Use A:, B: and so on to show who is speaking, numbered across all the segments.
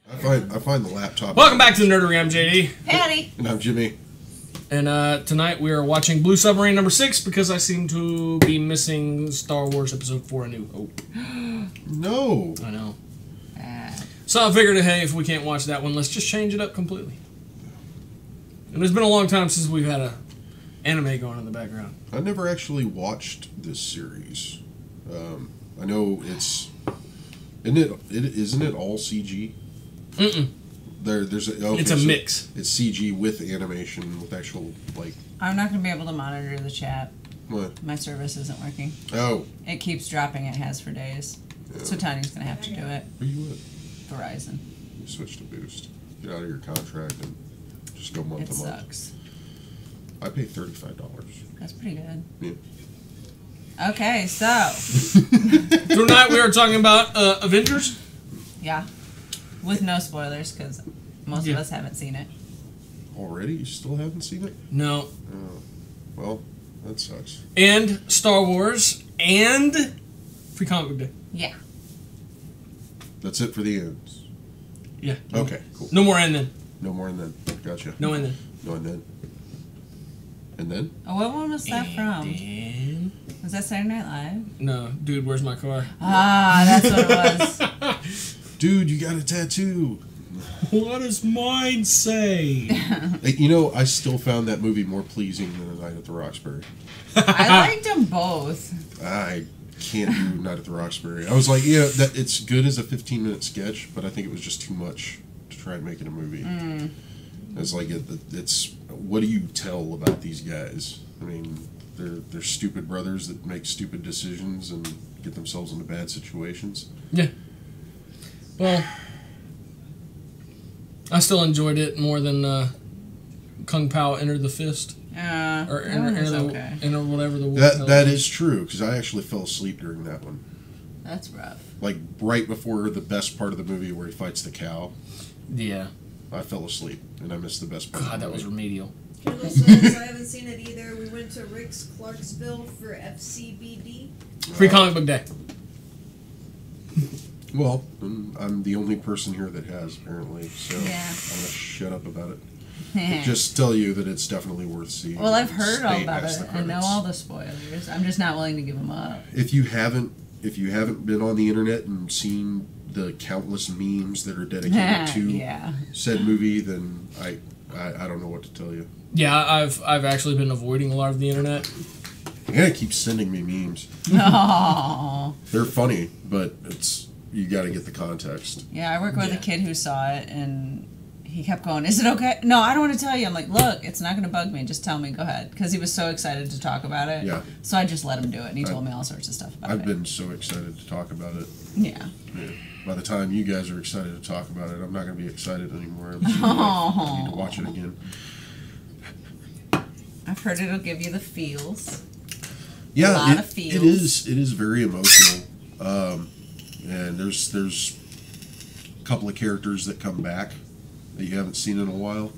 A: I find the laptop.
B: Welcome back to the Nerdery. I'm JD.
C: Patty.
A: And I'm Jimmy.
B: And tonight we are watching Blue Submarine number 6 because I seem to be missing Star Wars Episode 4: A New Hope.
A: No.
B: I know. So I figured, hey, if we can't watch that one, let's just change it up completely. And it's been a long time since we've had a anime going in the background.
A: I never actually watched this series. I know it's... Isn't it all CG?
B: Mm-mm.
A: It's
B: a mix.
A: It's CG with animation, with actual, like...
C: I'm not going to be able to monitor the chat.
A: What?
C: My service isn't working.
A: Oh.
C: It keeps dropping. It has for days. Yeah. So Tiny's going to have to do it.
A: Where you at?
C: Verizon.
A: You switch to Boost. Get out of your contract and just go month to month.
C: It sucks.
A: I pay $35.
C: That's pretty good.
A: Yeah.
C: Okay, so...
B: Tonight we are talking about Avengers.
C: Yeah. With no spoilers, because most of us haven't seen it.
A: Already? You still haven't seen it?
B: No.
A: Oh. Well, that sucks.
B: And Star Wars. And Free Comic Book Day.
C: Yeah.
A: That's it for the ends?
B: Yeah.
A: Okay, cool.
B: No more and then.
A: No more and then. Gotcha.
B: No and then.
A: No and then. And then?
C: Oh, what one was that from?
B: Then...
C: Was that Saturday Night Live?
B: No. Dude, where's my car?
C: Ah, that's what it was.
A: Dude, you got a tattoo.
B: What does mine say?
A: You know, I still found that movie more pleasing than A Night at the Roxbury.
C: I liked them both.
A: I can't do Night at the Roxbury. I was like, yeah, that it's good as a 15-minute sketch, but I think it was just too much to try and make it a movie. It's like it's what do you tell about these guys? I mean, they're stupid brothers that make stupid decisions and get themselves into bad situations.
B: Yeah. Well, I still enjoyed it more than Kung Pao Enter the Fist. Or enter whatever the word.
A: That is true, because I actually fell asleep during that one.
C: That's rough.
A: Like, right before the best part of the movie where he fights the cow.
B: Yeah.
A: I fell asleep, and I missed the best part.
B: God, that was remedial.
D: Kendall says, I haven't seen it either. We went to Rick's Clarksville for FCBD.
B: Free Comic Book Day.
A: Well, I'm the only person here that has, apparently, so
C: yeah.
A: I'm going to shut up about it. Just tell you that it's definitely worth seeing.
C: Well, I've heard all about it. I know all the spoilers. I'm just not willing to give them up.
A: If you haven't been on the internet and seen the countless memes that are dedicated to said movie, then I don't know what to tell you.
B: Yeah, I've actually been avoiding a lot of the internet.
A: Yeah, it keeps sending me memes.
C: No.
A: They're funny, but you got to get the context.
C: Yeah, I work with a kid who saw it, and he kept going, is it okay? No, I don't want to tell you. I'm like, look, it's not going to bug me. Just tell me. Go ahead. Because he was so excited to talk about it.
A: Yeah.
C: So I just let him do it, and he told me all sorts of stuff about it.
A: I've been so excited to talk about it.
C: Yeah.
A: By the time you guys are excited to talk about it, I'm not going to be excited anymore. I need to watch it again. I've
C: heard it'll give you the feels.
A: Yeah,
C: a lot of feels.
A: It is very emotional. And there's a couple of characters that come back that you haven't seen in a while.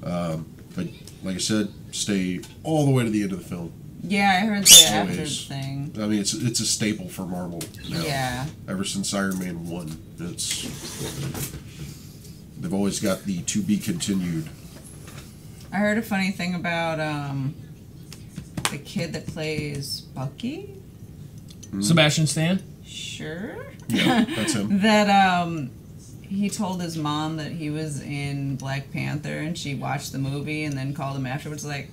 A: But like I said, stay all the way to the end of the film.
C: Yeah, I heard the after thing.
A: I mean, it's a staple for Marvel now.
C: Yeah.
A: Ever since Iron Man 1, they've always got the to be continued.
C: I heard a funny thing about the kid that plays Bucky.
B: Sebastian Stan?
C: Sure.
A: Yeah, that's him.
C: That he told his mom that he was in Black Panther, and she watched the movie and then called him afterwards like,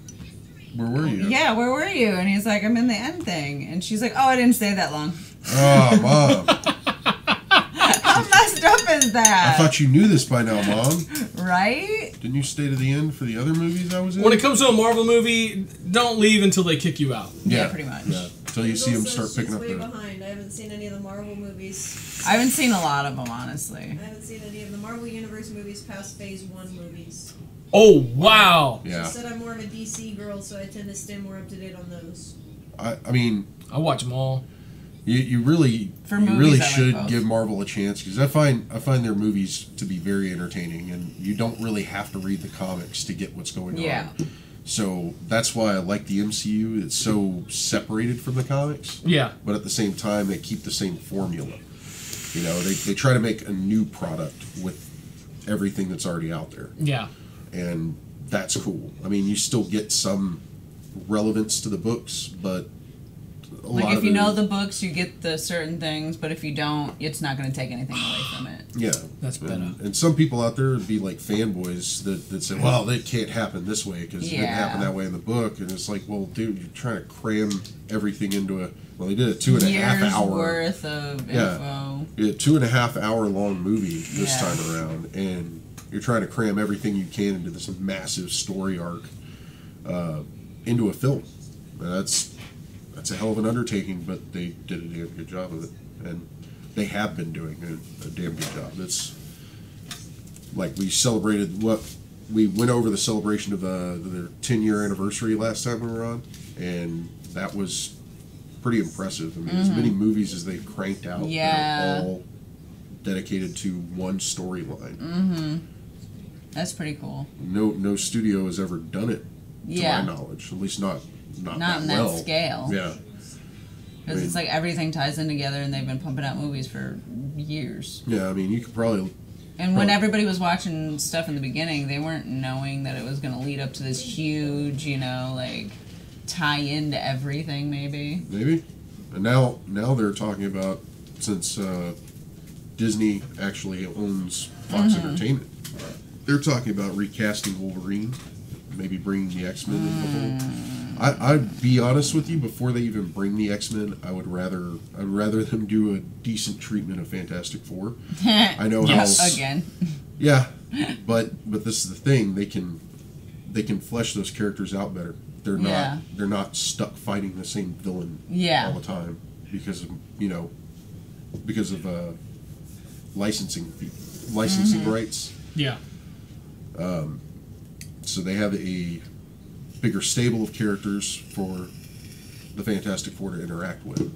A: where were you?
C: Yeah, where were you? And he's like, I'm in the end thing. And she's like, oh, I didn't stay that long.
A: Oh, Mom.
C: How messed up is that?
A: I thought you knew this by now, Mom.
C: Right?
A: Didn't you stay to the end for the other movies I was in?
B: When it comes to a Marvel movie, don't leave until they kick you out.
C: Yeah, pretty much.
A: Yeah, until you see them start picking up
D: way behind. I haven't seen any of the Marvel movies.
C: I haven't seen a lot of them, honestly.
D: I haven't seen any of the Marvel Universe movies past Phase 1 movies.
B: Oh, wow.
A: Yeah.
D: She said I'm more of a DC girl, so I tend to stay more up to date on those.
A: I mean...
B: I watch them all.
A: You really should give Marvel a chance, because I find their movies to be very entertaining, and you don't really have to read the comics to get what's going on. So that's why I like the MCU. It's so separated from the comics.
B: Yeah.
A: But at the same time, they keep the same formula. You know, they try to make a new product with everything that's already out there.
B: Yeah.
A: And that's cool. I mean, you still get some relevance to the books, but a lot
C: Like, if
A: of
C: you
A: it
C: know
A: is-
C: the books, you get the certain things, but if you don't, it's not going to take anything away from it.
A: Yeah,
B: That's better.
A: And some people out there would be like fanboys that say, "Well, it can't happen this way because it didn't happen that way in the book." And it's like, well, dude, you're trying to cram everything into a. Well, they did a 2.5
C: Years
A: hour
C: worth of info.
A: Yeah, 2.5 hour long movie this
C: Yeah.
A: time around, and you're trying to cram everything you can into this massive story arc into a film. And that's a hell of an undertaking, but they did a damn good job of it, and they have been doing a damn good job. It's like we went over the celebration of their 10-year anniversary last time we were on, and that was pretty impressive. I mean, as many movies as they cranked out,
C: Yeah.
A: they're all dedicated to one storyline.
C: Mm-hmm. That's pretty cool.
A: No studio has ever done it, to
C: Yeah.
A: my knowledge. At least not
C: Not in that
A: well.
C: scale.
A: Yeah.
C: Because it's like everything ties in together, and they've been pumping out movies for years.
A: Yeah, I mean, you could probably.
C: And when everybody was watching stuff in the beginning, they weren't knowing that it was going to lead up to this huge, like, tie into everything, maybe.
A: Maybe. And now they're talking about, since Disney actually owns Fox Entertainment, they're talking about recasting Wolverine, maybe bringing the X-Men into the whole. I'd be honest with you, before they even bring the X-Men, I'd rather them do a decent treatment of Fantastic Four. I know
C: Yes.
A: how.
C: Again.
A: Yeah, but this is the thing, they can flesh those characters out better. They're not stuck fighting the same villain all the time because of licensing rights.
B: Yeah.
A: So they have a bigger stable of characters for the Fantastic Four to interact with,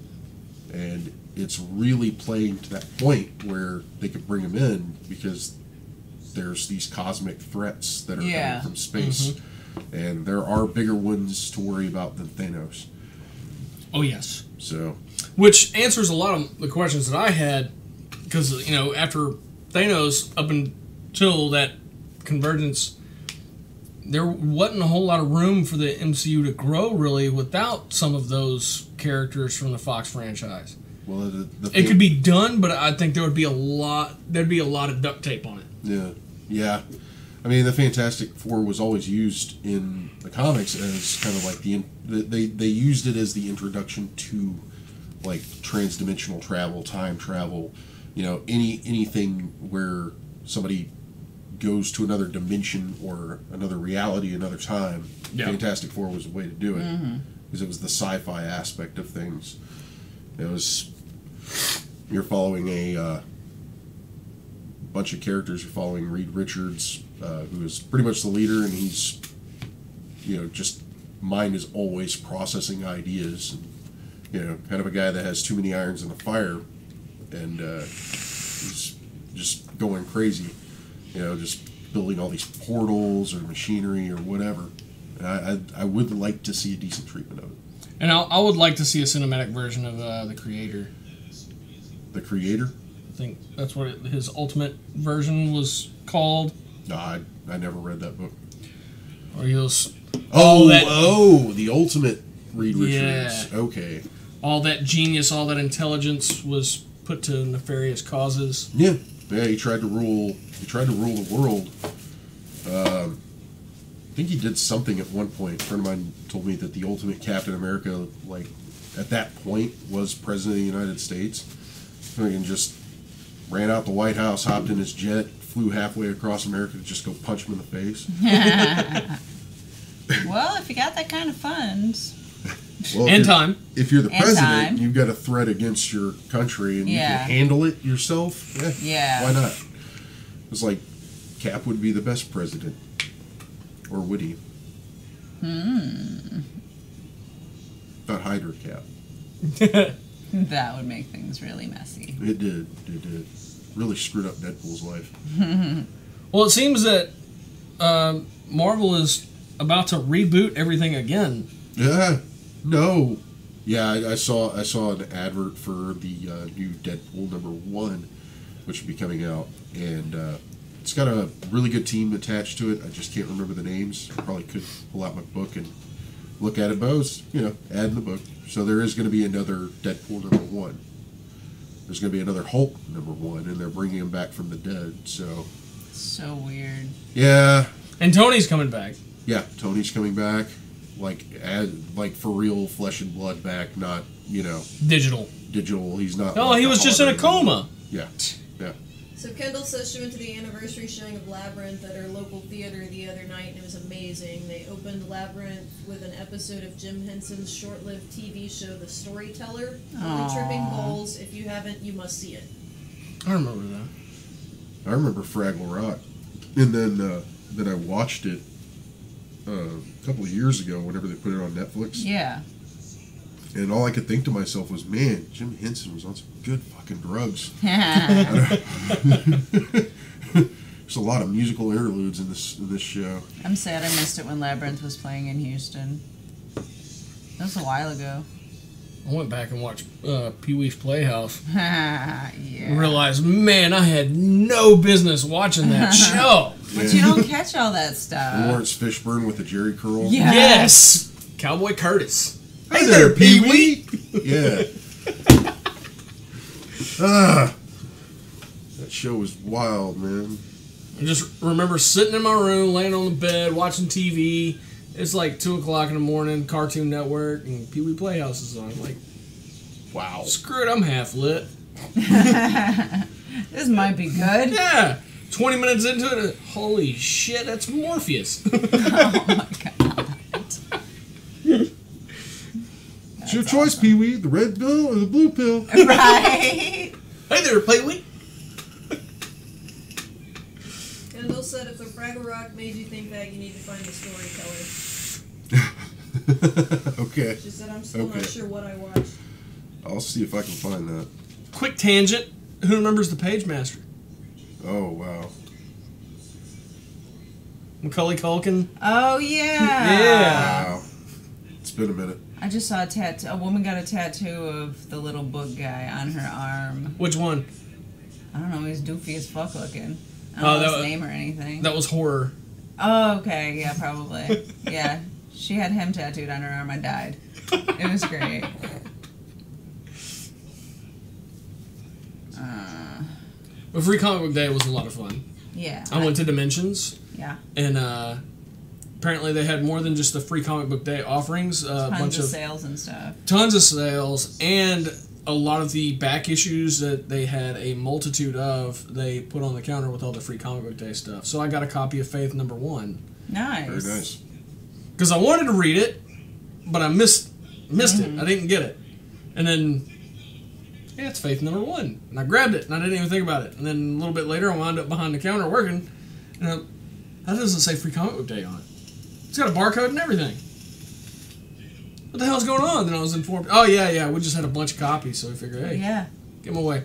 A: and it's really playing to that point where they could bring them in because there's these cosmic threats that are coming from space, and there are bigger ones to worry about than Thanos.
B: Oh, yes.
A: So,
B: which answers a lot of the questions that I had, because, after Thanos, up until that convergence, there wasn't a whole lot of room for the MCU to grow, really, without some of those characters from the Fox franchise.
A: well,
B: It could be done, but I think there'd be a lot of duct tape on it.
A: Yeah. I mean, the Fantastic Four was always used in the comics as kind of like they used it as the introduction to like transdimensional travel, time travel, anything where somebody goes to another dimension or another reality, another time.
B: Yeah.
A: Fantastic Four was a way to do it because it was the sci-fi aspect of things. It was you're following a bunch of characters. You're following Reed Richards, who is pretty much the leader, and he's just mind is always processing ideas, and kind of a guy that has too many irons in the fire, and he's just going crazy, just building all these portals or machinery or whatever. And I would like to see a decent treatment of it.
B: And I would like to see a cinematic version of the Creator.
A: The Creator?
B: I think that's what his ultimate version was called.
A: No, I never read that book.
B: Or he was...
A: the ultimate Reed Richards.
B: Yeah.
A: Okay.
B: All that genius, all that intelligence was put to nefarious causes.
A: Yeah. He tried to rule the world. I think he did something at one point. A friend of mine told me that the ultimate Captain America, like, at that point, was President of the United States. Fucking just ran out the White House, hopped in his jet, flew halfway across America to just go punch him in the face.
C: Well, if you got that kind of funds.
A: Well,
B: and time.
A: If you're the
C: And
A: president,
C: time.
A: you've got a threat against your country, and you
C: Yeah.
A: can handle it yourself.
C: Yeah.
A: Why not? It's like Cap would be the best president, or would he? Not Hydra Cap.
C: That would make things really messy.
A: It did. Really screwed up Deadpool's life.
B: Well, it seems that Marvel is about to reboot everything again.
A: Yeah. No. Yeah, I saw an advert for the new Deadpool #1, which will be coming out, and It's got a really good team attached to it. I just can't remember the names. I probably could pull out my book and look at it, but I was, add in the book. So there is going to be another Deadpool #1. There's going to be another Hulk #1, and they're bringing him back from the dead.
C: So weird.
A: Yeah.
B: And Tony's coming back.
A: Yeah, Tony's coming back, like for real, flesh and blood back, not
B: Digital.
A: He's not.
B: Oh,
A: like
B: he
A: a
B: was just in a
A: hologram.
B: coma.
A: Yeah.
D: So Kendall says she went to the anniversary showing of Labyrinth at her local theater the other night, and it was amazing. They opened Labyrinth with an episode of Jim Henson's short-lived TV show, The Storyteller. Really tripping goals. If you haven't, you must see it.
B: I remember that.
A: I remember Fraggle Rock, and then I watched it a couple of years ago. Whenever they put it on Netflix.
C: Yeah.
A: And all I could think to myself was, man, Jim Henson was on some good fucking drugs. There's a lot of musical interludes in this show.
C: I'm sad I missed it when Labyrinth was playing in Houston. That was a while ago.
B: I went back and watched Pee-wee's Playhouse.
C: Yeah.
B: And realized, man, I had no business watching that show.
C: But you don't catch all that stuff.
A: Lawrence Fishburne with the Jerry curl.
B: Yes. Cowboy Curtis.
A: Hey there, Pee-wee! Yeah. That show was wild, man.
B: I just remember sitting in my room, laying on the bed, watching TV. It's like 2 o'clock in the morning, Cartoon Network, and Pee-wee Playhouse is on. I'm like,
A: Wow.
B: screw it, I'm half lit.
C: This might be good.
B: Yeah. 20 minutes into it, holy shit, that's Morpheus.
C: Oh my god.
A: It's your choice, Pee-wee. The red pill or the blue pill?
C: Right?
B: Hey there, Pee-wee.
D: Kendall said if the Fraggle Rock made you think that, you need to find the Storyteller.
A: Okay.
D: She said, I'm still
A: Okay.
D: not sure what I watched.
A: I'll see if I can find that.
B: Quick tangent. Who remembers the Page Master?
A: Oh, wow.
B: Macaulay Culkin?
C: Oh yeah.
B: Yeah.
A: Wow. It's been a minute.
C: I just saw a tattoo. A woman got a tattoo of the little book guy on her arm.
B: Which one?
C: I don't know. He's doofy as fuck looking. I
B: Oh,
C: don't know
B: that
C: his
B: was-
C: name or anything.
B: That was horror.
C: Oh, okay. Yeah, probably. Yeah. She had him tattooed on her arm. I died. It was great.
B: But Free Comic Book Day was a lot of fun.
C: Yeah.
B: I went to Dimensions,
C: Yeah.
B: and apparently they had more than just the Free Comic Book Day offerings. A
C: Tons
B: bunch
C: of
B: of
C: sales and stuff.
B: tons of sales, and a lot of the back issues that they had a multitude of, they put on the counter with all the Free Comic Book Day stuff. So I got a copy of Faith #1
C: Nice.
A: Very nice.
B: because I wanted to read it, but I missed it. I didn't get it, and then yeah, it's Faith #1, and I grabbed it, and I didn't even think about it. And then a little bit later, I wound up behind the counter working, and that doesn't say Free Comic Book Day on it. It's got a barcode and everything. What the hell's going on? Then I was informed. Oh yeah, we just had a bunch of copies, so we figured, hey,
C: Yeah.
B: get them away.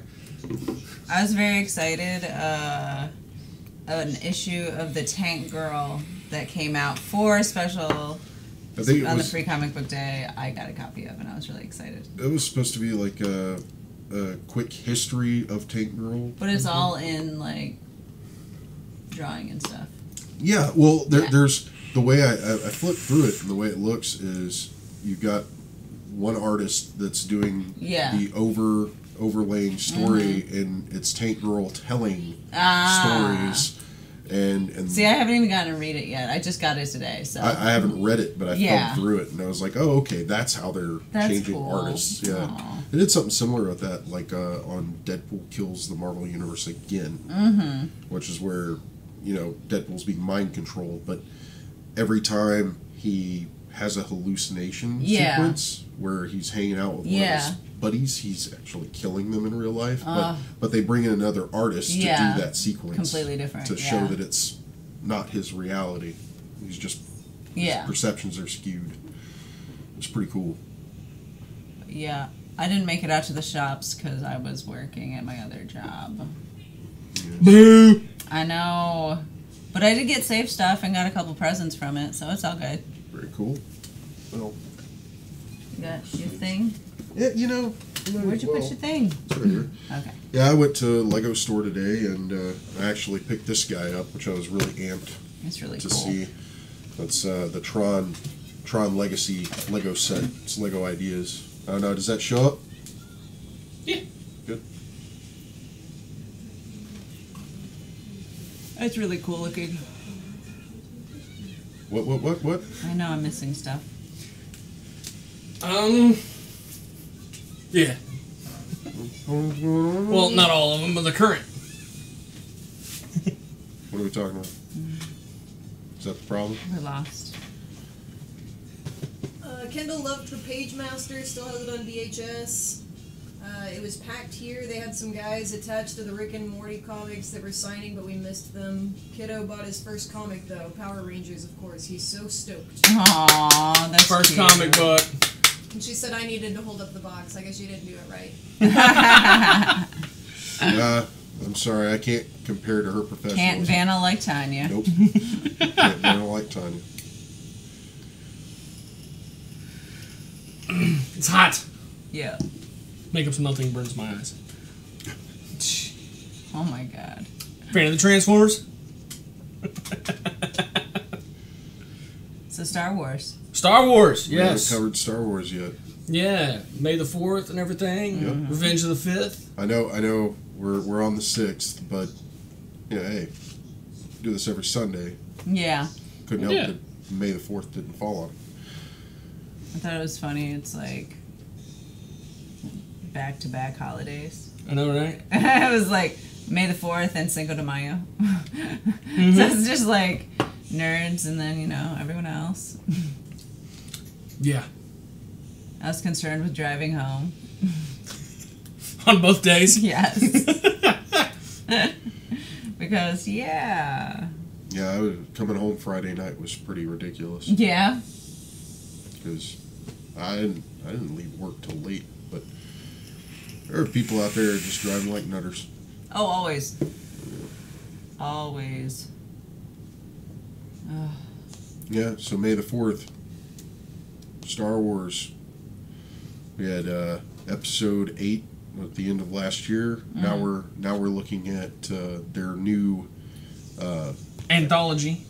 C: I was very excited. An issue of the Tank Girl that came out for a special
A: I think
C: on the Free Comic Book Day. I got a copy of, and I was really excited.
A: it was supposed to be like a quick history of Tank Girl.
C: But it's all in like drawing and stuff.
A: Yeah, well,
C: Yeah.
A: there's the way I flipped through it, and the way it looks is you've got one artist that's doing
C: Yeah.
A: the overlaying story, and it's Tank Girl telling stories. And
C: See, I haven't even gotten to read it yet. I just got it today, so
A: I haven't read it, but I
C: Yeah.
A: thumbed through it, and I was like, oh, okay, that's how they're
C: That's
A: changing
C: cool.
A: artists. Yeah,
C: Aw.
A: they did something similar with that, like on Deadpool Kills the Marvel Universe Again, which is where Deadpool's being mind controlled, but every time he has a hallucination
C: Yeah.
A: sequence where he's hanging out with one of
C: Yeah.
A: his buddies, he's actually killing them in real life.
C: Oh.
A: But they bring in another artist
C: Yeah.
A: to do that sequence
C: completely different.
A: to
C: yeah.
A: show that it's not his reality. He's just
C: Yeah.
A: his perceptions are skewed. It's pretty cool.
C: Yeah. I didn't make it out to the shops because I was working at my other job.
B: Boo!
C: I know. But I did get safe stuff and got a couple presents from it, so it's all good.
A: Very cool. Well,
C: You got your thing?
A: yeah,
C: Where'd you put your thing?
A: It's right here.
C: Okay.
A: Yeah, I went to Lego store today, and I actually picked this guy up, which I was really amped
C: It's really
A: to
C: cool.
A: see. That's the Tron Legacy Lego set. It's Lego Ideas. I don't know, does that show up?
B: Yeah.
A: Good.
C: It's really cool looking.
A: What?
C: I know I'm missing stuff.
B: Yeah. Well, not all of them, but the current.
A: What are we talking about? Is that the problem?
C: We're lost.
D: Kendall loved the Page Master, still has it on VHS. It was packed here. They had some guys attached to the Rick and Morty comics that were signing, but we missed them. Kiddo bought his first comic, though. Power Rangers, of course. He's so stoked.
C: Aww, that's
B: First
C: cute.
B: comic book.
D: And she said I needed to hold up the box. I guess you didn't do it right.
A: I'm sorry, I can't compare to her professionalism.
C: Can't Vanna like Tanya.
A: Nope. Can't Vanna like Tanya.
B: It's hot.
C: Yeah.
B: Makeup's melting, burns my eyes.
C: Oh my god.
B: Fan of the Transformers?
C: So Star Wars.
B: Star Wars,
A: We haven't
B: yes.
A: covered Star Wars yet.
B: Yeah, May the 4th and everything.
A: Yep.
B: Revenge of the 5th.
A: I know. We're on the 6th, but hey, do this every Sunday.
C: Yeah.
A: Couldn't help
B: Yeah.
A: that May the 4th didn't fall on it.
C: I thought it was funny. It's like back-to-back holidays.
B: I know, right?
C: It was like May the 4th and Cinco de Mayo.
B: Mm-hmm.
C: So it's just like nerds and then, everyone else.
B: Yeah.
C: I was concerned with driving home.
B: On both days.
C: Yes. Because, yeah.
A: Yeah, coming home Friday night was pretty ridiculous
C: Yeah.
A: because I didn't leave work till late, but there are people out there just driving like nutters.
C: Oh, always. Always. Ugh.
A: Yeah, so May the 4th, Star Wars. We had episode 8 at the end of last year. Now we're looking at their new
B: Anthology.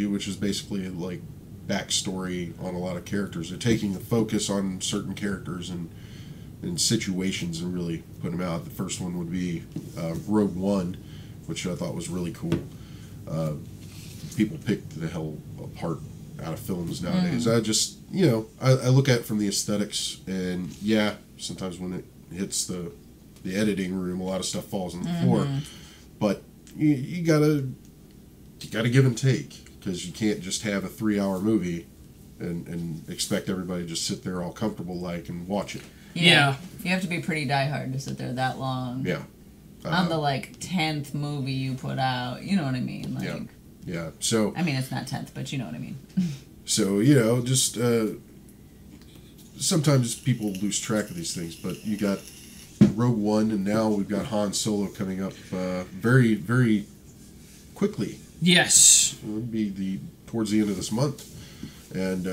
A: which is basically like backstory on a lot of characters. They're taking the focus on certain characters and situations and really putting them out. The first one would be Rogue One, which I thought was really cool. People pick the hell apart out of films nowadays. I just, I look at it from the aesthetics, and yeah, sometimes when it hits the editing room, a lot of stuff falls on the floor. But you gotta give and take, because you can't just have a 3-hour movie and expect everybody to just sit there all comfortable like and watch it.
B: Yeah.
C: You have to be pretty diehard to sit there that long.
A: Yeah.
C: On the 10th movie you put out, you know what I mean? Like,
A: Yeah. So
C: I mean, it's not 10th, but you know what I mean.
A: So, just sometimes people lose track of these things, but you got Rogue One, and now we've got Han Solo coming up very, very quickly.
B: Yes.
A: It would be towards the end of this month. And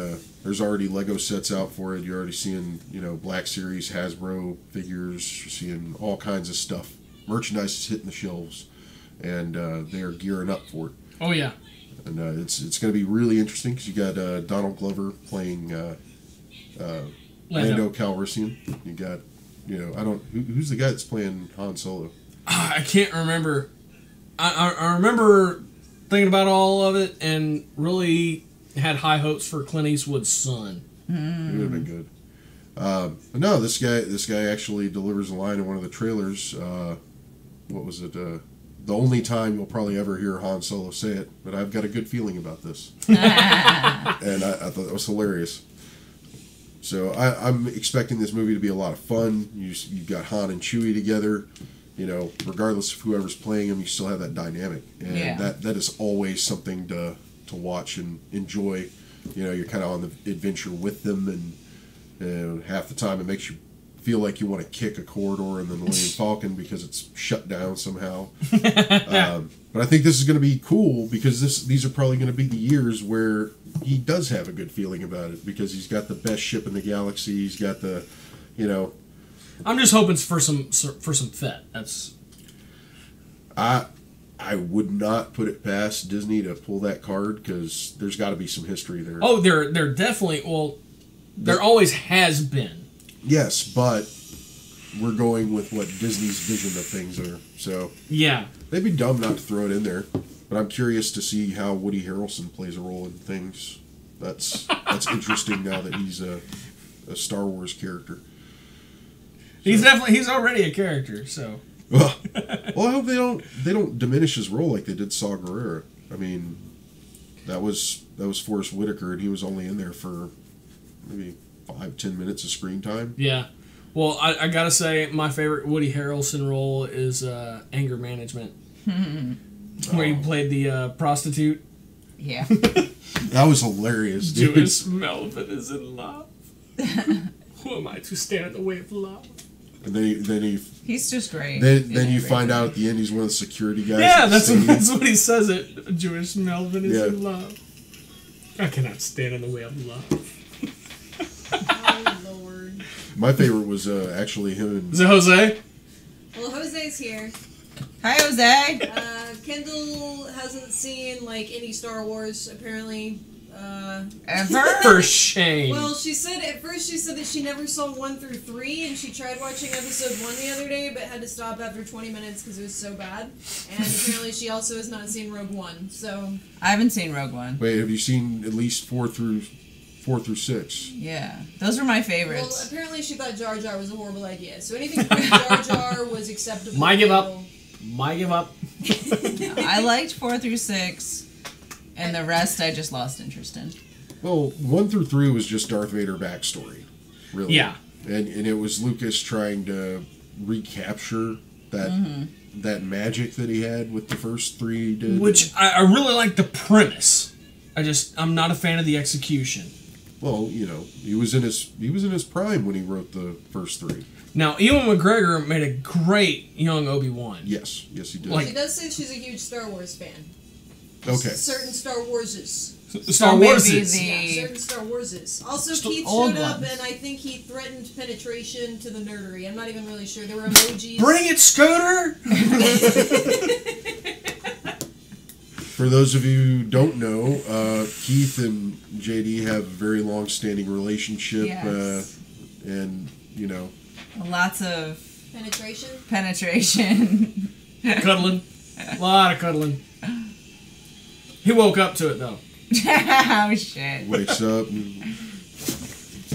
A: there's already Lego sets out for it. You're already seeing, Black Series, Hasbro figures. You're seeing all kinds of stuff. Merchandise is hitting the shelves, and they are gearing up for it.
B: Oh, yeah.
A: And it's going to be really interesting because you got Donald Glover playing Lando Calrissian. You got, who's the guy that's playing Han Solo?
B: I can't remember. I remember thinking about all of it and really had high hopes for Clint Eastwood's son.
A: It would have been good. But no, this guy actually delivers a line in one of the trailers. What was it? The only time you'll probably ever hear Han Solo say it, but I've got a good feeling about this. And I thought that was hilarious. So I'm expecting this movie to be a lot of fun. You've got Han and Chewie together. Regardless of whoever's playing them, you still have that dynamic. And that is always something to watch and enjoy. You're kind of on the adventure with them, and half the time it makes you feel like you want to kick a corridor in the Millennium Falcon because it's shut down somehow. But I think this is going to be cool because these are probably going to be the years where he does have a good feeling about it, because he's got the best ship in the galaxy. He's got the You know,
B: I'm just hoping for some Fett. That's.
A: I would not put it past Disney to pull that card because there's got to be some history there.
B: Oh, they're definitely there always has been.
A: Yes, but we're going with what Disney's vision of things are. So
B: yeah,
A: they'd be dumb not to throw it in there. But I'm curious to see how Woody Harrelson plays a role in things. That's interesting now that he's a Star Wars character.
B: He's already a character. So
A: well, I hope they don't diminish his role like they did Saw Gerrera. I mean, that was Forrest Whitaker, and he was only in there for maybe 5-10 minutes of screen time.
B: Yeah. Well, I gotta say, my favorite Woody Harrelson role is Anger Management, where he played the prostitute.
C: Yeah.
A: That was hilarious, dude.
B: Jewish Melvin is in love. Who am I to stand in the way of love?
A: And then
C: he's just great.
A: Then you find out at the end he's one of the security guys.
B: Yeah, that's what he says. It Jewish Melvin is in love. I cannot stand in the way of love.
D: Oh, Lord.
A: My favorite was actually him and...
B: Is it Jose?
D: Well, Jose's here.
C: Hi, Jose.
D: Kendall hasn't seen, like, any Star Wars, apparently.
C: Ever?
B: For shame.
D: Well, at first she said that she never saw 1 through 3, and she tried watching episode 1 the other day, but had to stop after 20 minutes because it was so bad. And apparently she also has not seen Rogue One, so...
C: I haven't seen Rogue One.
A: Wait, have you seen at least 4 through 6?
C: Yeah. Those were my favorites.
D: Well, apparently she thought Jar Jar was a horrible idea, so anything from Jar Jar was acceptable.
B: My give up.
C: I liked 4 through 6, and the rest I just lost interest in.
A: Well, 1 through 3 was just Darth Vader backstory, really.
B: Yeah.
A: And it was Lucas trying to recapture that magic that he had with the first 3 did.
B: Which I really like the premise. I'm not a fan of the execution.
A: Well, you know, he was in his prime when he wrote the first 3.
B: Now, Ewan McGregor made a great young Obi-Wan.
A: Yes, he did.
D: She does say she's a huge Star Wars fan.
A: Okay.
D: Certain Star Warses.
B: Star Wars
C: maybe
B: is.
D: Certain Star Warses. Also, Keith
C: old
D: showed up,
C: ones.
D: and I think he threatened penetration to the nerdery. I'm not even really sure. There were emojis.
B: Bring it, Scooter!
A: For those of you who don't know, Keith and JD have a very long-standing relationship,
C: Yes.
A: and you know,
C: Lots of
D: Penetration.
B: Cuddling. A lot of cuddling. He woke up to it, though.
C: Oh, shit.
A: wakes up. And,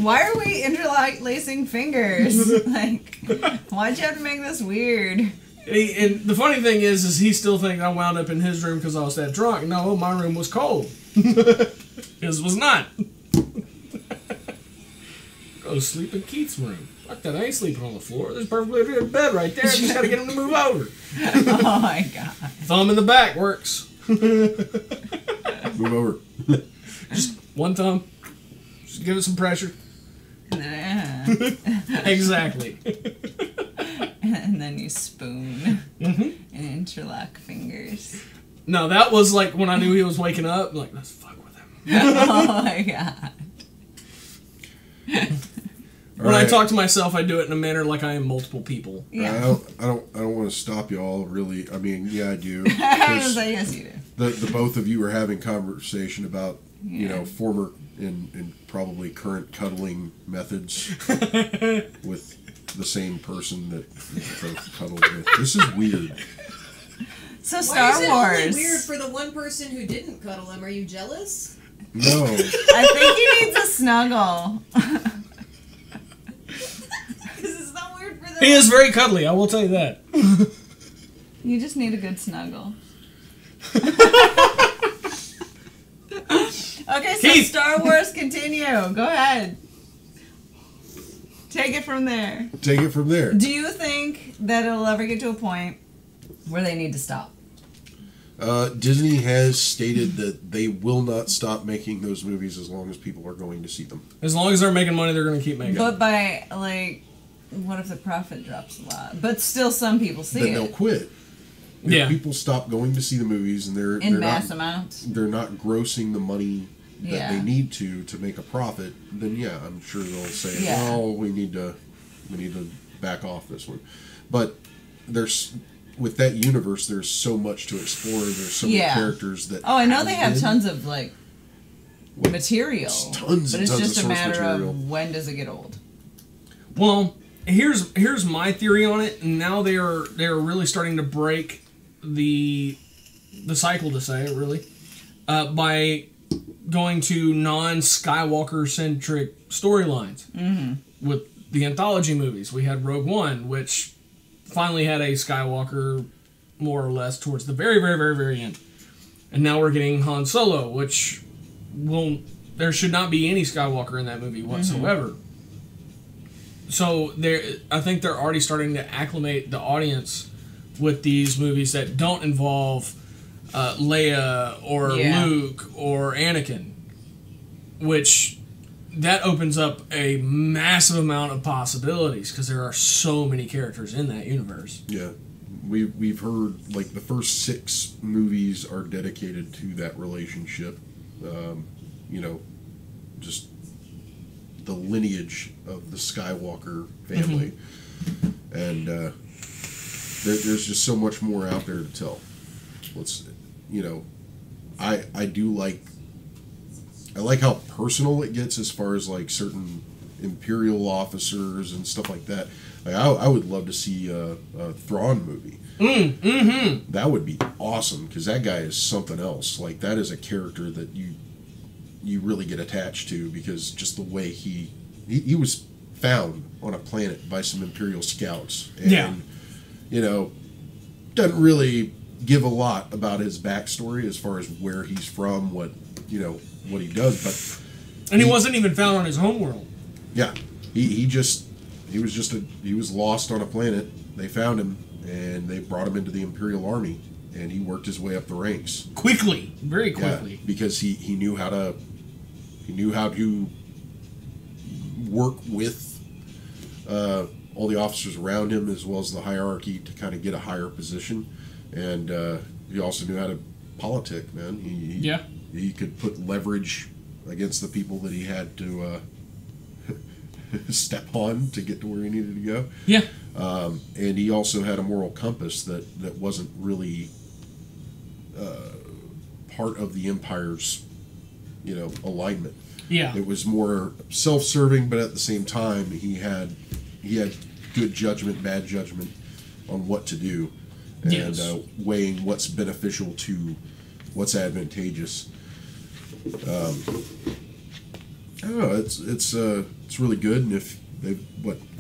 C: Why are we interlacing fingers? Like, why'd you have to make this weird?
B: And the funny thing is he still thinks I wound up in his room because I was that drunk. No, my room was cold. His was not. Go sleep in Keith's room. Fuck that, I ain't sleeping on the floor. There's a perfectly good bed right there. I just gotta get him to move over.
C: Oh my god.
B: Thumb in the back works.
A: move over.
B: Just one thumb. Just give it some pressure. Exactly.
C: And then you spoon
B: Mm-hmm.
C: and interlock fingers.
B: No, that was like when I knew he was waking up. I'm like, let's fuck with him.
C: Oh my god.
B: When I talk to myself, I do it in a manner like I am multiple people.
C: Yeah.
A: I don't want to stop y'all. Really, I mean, yeah, I do.
C: I was like, yes, you do.
A: The both of you are having conversation about you
C: Yeah.
A: know former and probably current cuddling methods with the same person that you both cuddled with. This is weird.
C: So
D: Why
C: Star
D: is it
C: Wars.
D: only weird for the one person who didn't cuddle him? Are you jealous?
A: No,
C: I think he needs a snuggle.
D: Because it's not weird for them.
B: He is very cuddly, I will tell you that.
C: You just need a good snuggle. Okay, so
B: Keith.
C: Star Wars continue. Go ahead. Take it from there.
A: take it from there.
C: Do you think that it'll ever get to a point where they need to stop?
A: Disney has stated that they will not stop making those movies as long as people are going to see them.
B: As long as they're making money, they're going to keep making
C: But by, like, what if the profit drops a lot? But still some people see
A: Then
C: it.
A: they'll quit. If
B: Yeah.
A: people stop going to see the movies and they're
C: In
A: they're
C: mass
A: not
C: amounts.
A: they're not grossing the money that
C: Yeah.
A: they need to make a profit, then yeah, I'm sure they'll say,
C: Yeah.
A: well, we need to we need to back off this one. But with that universe, there's so much to explore. There's so many characters that.
C: Oh, I know they have tons of material,
A: tons
C: but
A: and
C: it's
A: tons
C: just
A: of
C: a matter
A: material.
C: of when does it get old.
B: Well, here's my theory on it, and now they're really starting to break the cycle, to say it really, by going to non-Skywalker centric storylines. With the anthology movies, we had Rogue One, which finally had a Skywalker more or less towards the very, very, very, very end, and now we're getting Han Solo, which there should not be any Skywalker in that movie whatsoever. So I think they're already starting to acclimate the audience with these movies that don't involve Leia or Luke or Anakin, which that opens up a massive amount of possibilities because there are so many characters in that universe.
A: Yeah. We've heard the first 6 movies are dedicated to that relationship. Just the lineage of the Skywalker family. And there's just so much more out there to tell. I like how personal it gets as far as certain Imperial officers and stuff like that. I would love to see a Thrawn movie. That would be awesome because that guy is something else. That is a character that you really get attached to because just the way he was found on a planet by some Imperial scouts and doesn't really give a lot about his backstory as far as where he's from, what he does, but
B: he wasn't even found on his homeworld.
A: Yeah, he was lost on a planet. They found him and they brought him into the Imperial Army, and he worked his way up the ranks
B: very quickly,
A: because he knew how to work with all the officers around him as well as the hierarchy to kind of get a higher position, and he also knew how to politic. Man, he could put leverage against the people that he had to step on to get to where he needed to go.
B: Yeah.
A: And he also had a moral compass that wasn't really part of the Empire's, alignment.
B: Yeah.
A: It was more self-serving, but at the same time, he had good judgment, bad judgment on what to do, and weighing what's beneficial to what's advantageous. I don't know. It's really good, and if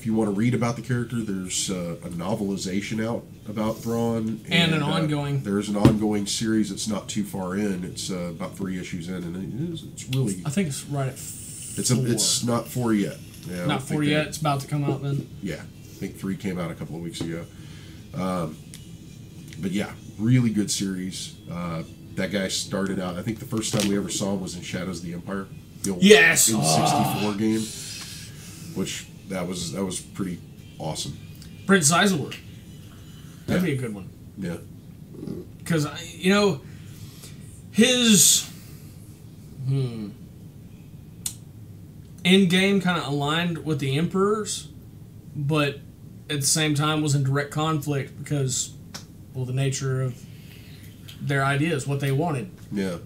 A: you want to read about the character, there's a novelization out about Thrawn,
B: and an ongoing.
A: There's an ongoing series that's not too far in. It's about 3 issues in, and it's really.
B: I think it's right at 4.
A: It's not 4 yet. Yeah,
B: not 4 yet. It's about to come out then.
A: Yeah, I think 3 came out a couple of weeks ago. But yeah, really good series. That guy started out. I think the first time we ever saw him was in Shadows of the Empire. The old N64 game, which that was pretty awesome.
B: Prince Sizlor. That'd be a good one.
A: Yeah.
B: Because, his end game kind of aligned with the Emperor's, but at the same time was in direct conflict because, the nature of their ideas, what they wanted.
A: Yeah.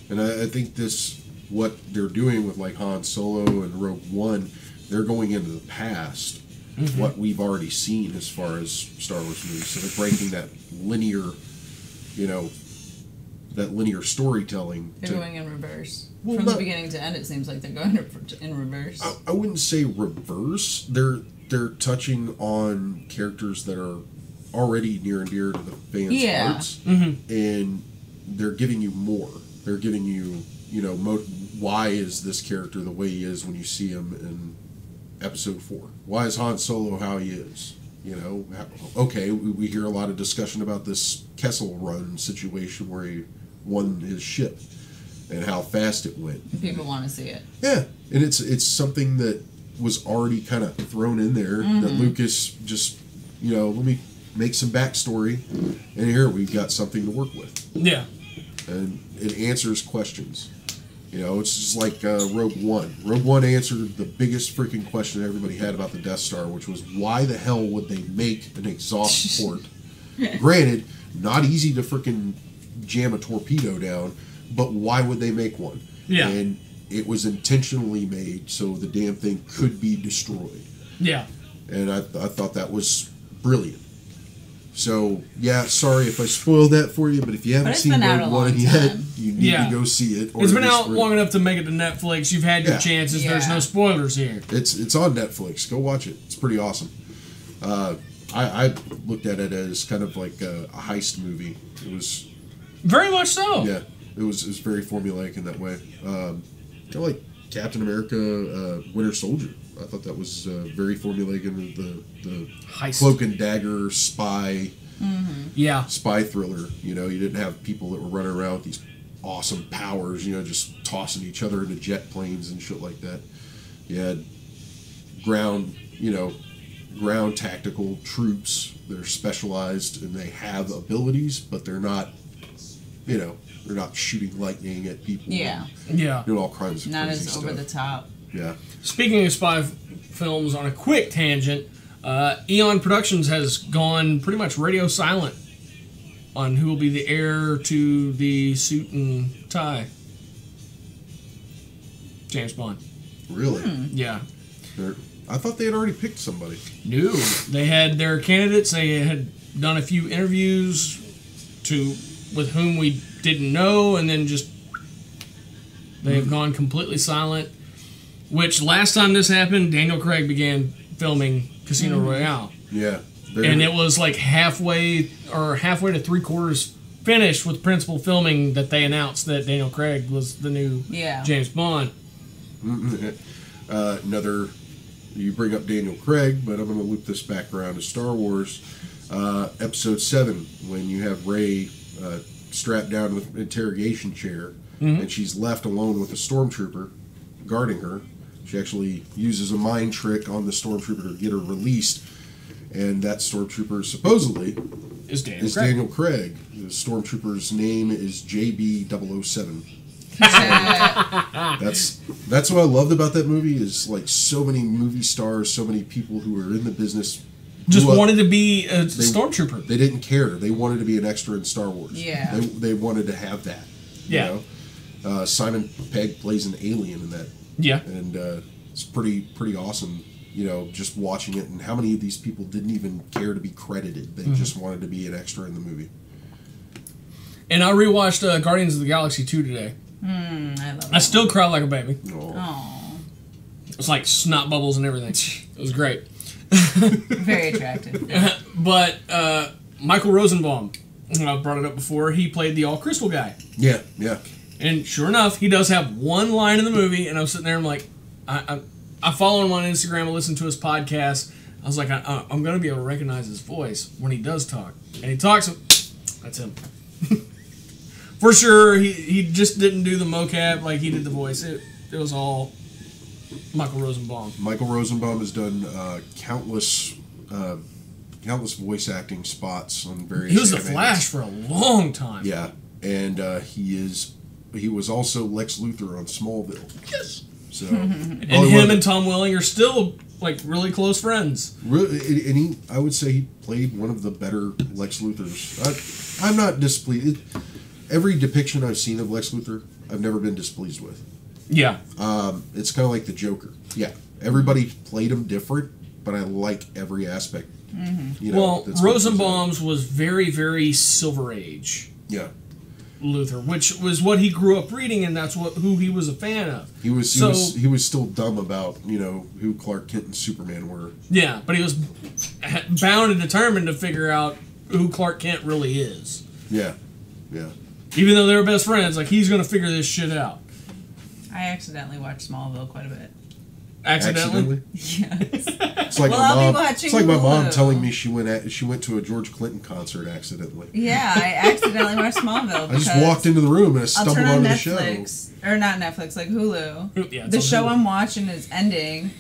A: And I think what they're doing with Han Solo and Rogue One, they're going into the past, what we've already seen as far as Star Wars movies. So they're breaking that linear, storytelling.
C: They're going in reverse. From the beginning to end, it seems like they're going in reverse.
A: I wouldn't say reverse. They're touching on characters that are already near and dear to the fans' hearts, and they're giving you more. They're giving you, why is this character the way he is when you see him in Episode 4? Why is Han Solo how he is? Okay, we hear a lot of discussion about this Kessel Run situation where he won his ship and how fast it went.
C: People want to see it.
A: Yeah, and it's something that was already kind of thrown in there that Lucas just, let me make some backstory, and here we've got something to work with.
B: Yeah.
A: And it answers questions. You know, it's just like Rogue One. Rogue One answered the biggest freaking question everybody had about the Death Star, which was why the hell would they make an exhaust port? Granted, not easy to freaking jam a torpedo down, but why would they make one?
B: Yeah.
A: And it was intentionally made so the damn thing could be destroyed.
B: Yeah.
A: And I thought that was brilliant. So, yeah, sorry if I spoiled that for you, but if you haven't seen Rogue One yet, you need to go see it.
B: It's been out long enough to make it to Netflix. You've had your chances. There's no spoilers here.
A: It's on Netflix. Go watch it. It's pretty awesome. I looked at it as kind of like a heist movie. It was
B: very much so.
A: Yeah, it was very formulaic in that way. Kind of like Captain America, Winter Soldier. I thought that was very formulaic in the
B: heist.
A: Cloak and dagger spy.
B: Yeah,
A: spy thriller. You know, you didn't have people that were running around with these awesome powers. You know, just tossing each other into jet planes and shit like that. You had ground tactical troops that are specialized and they have abilities, but they're not, they're not shooting lightning at people.
C: Yeah.
A: Doing all kinds of
C: not
A: crazy
C: as
A: stuff.
C: over the top.
A: Yeah.
B: Speaking of spy films, on a quick tangent, Eon Productions has gone pretty much radio silent on who will be the heir to the suit and tie. James Bond.
A: Really?
B: Yeah.
A: I thought they had already picked somebody.
B: No, they had their candidates. They had done a few interviews with whom we didn't know, and then just they have gone completely silent. Which last time this happened, Daniel Craig began filming Casino Royale.
A: Yeah,
B: and it was like halfway to three-quarters finished with principal filming that they announced that Daniel Craig was the new James Bond.
A: You bring up Daniel Craig, but I'm going to loop this back around to Star Wars. Episode 7, when you have Rey strapped down with an interrogation chair, and she's left alone with a stormtrooper guarding her. She actually uses a mind trick on the stormtrooper to get her released, and that stormtrooper supposedly is Daniel Craig. The stormtrooper's name is JB007. That's what I loved about that movie, is like so many movie stars, so many people who are in the business
B: just wanted to be a stormtrooper.
A: They didn't care. They wanted to be an extra in Star Wars.
C: Yeah.
A: They wanted to have that. You know? Simon Pegg plays an alien in that.
B: Yeah.
A: And it's pretty awesome, just watching it, and how many of these people didn't even care to be credited. They just wanted to be an extra in the movie. And
B: I rewatched Guardians of the Galaxy 2 today.
C: I love it.
B: I still cried like a baby.
C: Aww.
B: It was like snot bubbles and everything. It was great.
C: Very attractive.
B: But Michael Rosenbaum, I brought it up before, he played the All Crystal guy.
A: Yeah.
B: And sure enough, he does have one line in the movie, and I was sitting there, I'm like, I follow him on Instagram, I listen to his podcast. I was like, I'm going to be able to recognize his voice when he does talk. And he talks, that's him. For sure, he just didn't do the mocap like he did the voice. It was all Michael Rosenbaum.
A: Michael Rosenbaum has done countless voice acting spots on various.
B: He was the
A: animes.
B: Flash for a long time.
A: Yeah, and he was also Lex Luthor on Smallville.
B: Yes.
A: So
B: and him and Tom Welling are still like really close friends.
A: Really, and I would say he played one of the better Lex Luthors. I'm not displeased. Every depiction I've seen of Lex Luthor, I've never been displeased with.
B: Yeah.
A: It's kind of like the Joker. Yeah, everybody played him different, but I like every aspect.
B: Well, Rosenbaum's was very, very Silver Age.
A: Yeah.
B: Luthor, which was what he grew up reading, and that's who he was a fan of.
A: He was still dumb about who Clark Kent and Superman were.
B: Yeah, but he was bound and determined to figure out who Clark Kent really is.
A: Yeah.
B: Even though they were best friends, like he's going to figure this shit out.
C: I accidentally watched Smallville quite a bit.
B: Accidentally?
C: Yes.
A: It's like my mom telling me she went to a George Clinton concert accidentally.
C: Yeah, I accidentally watched Smallville.
A: I just walked into the room and I stumbled
C: onto
A: onto the
C: Netflix,
A: show.
C: Or not Netflix, like Hulu.
B: Yeah,
C: the show
B: Hulu.
C: I'm watching is ending,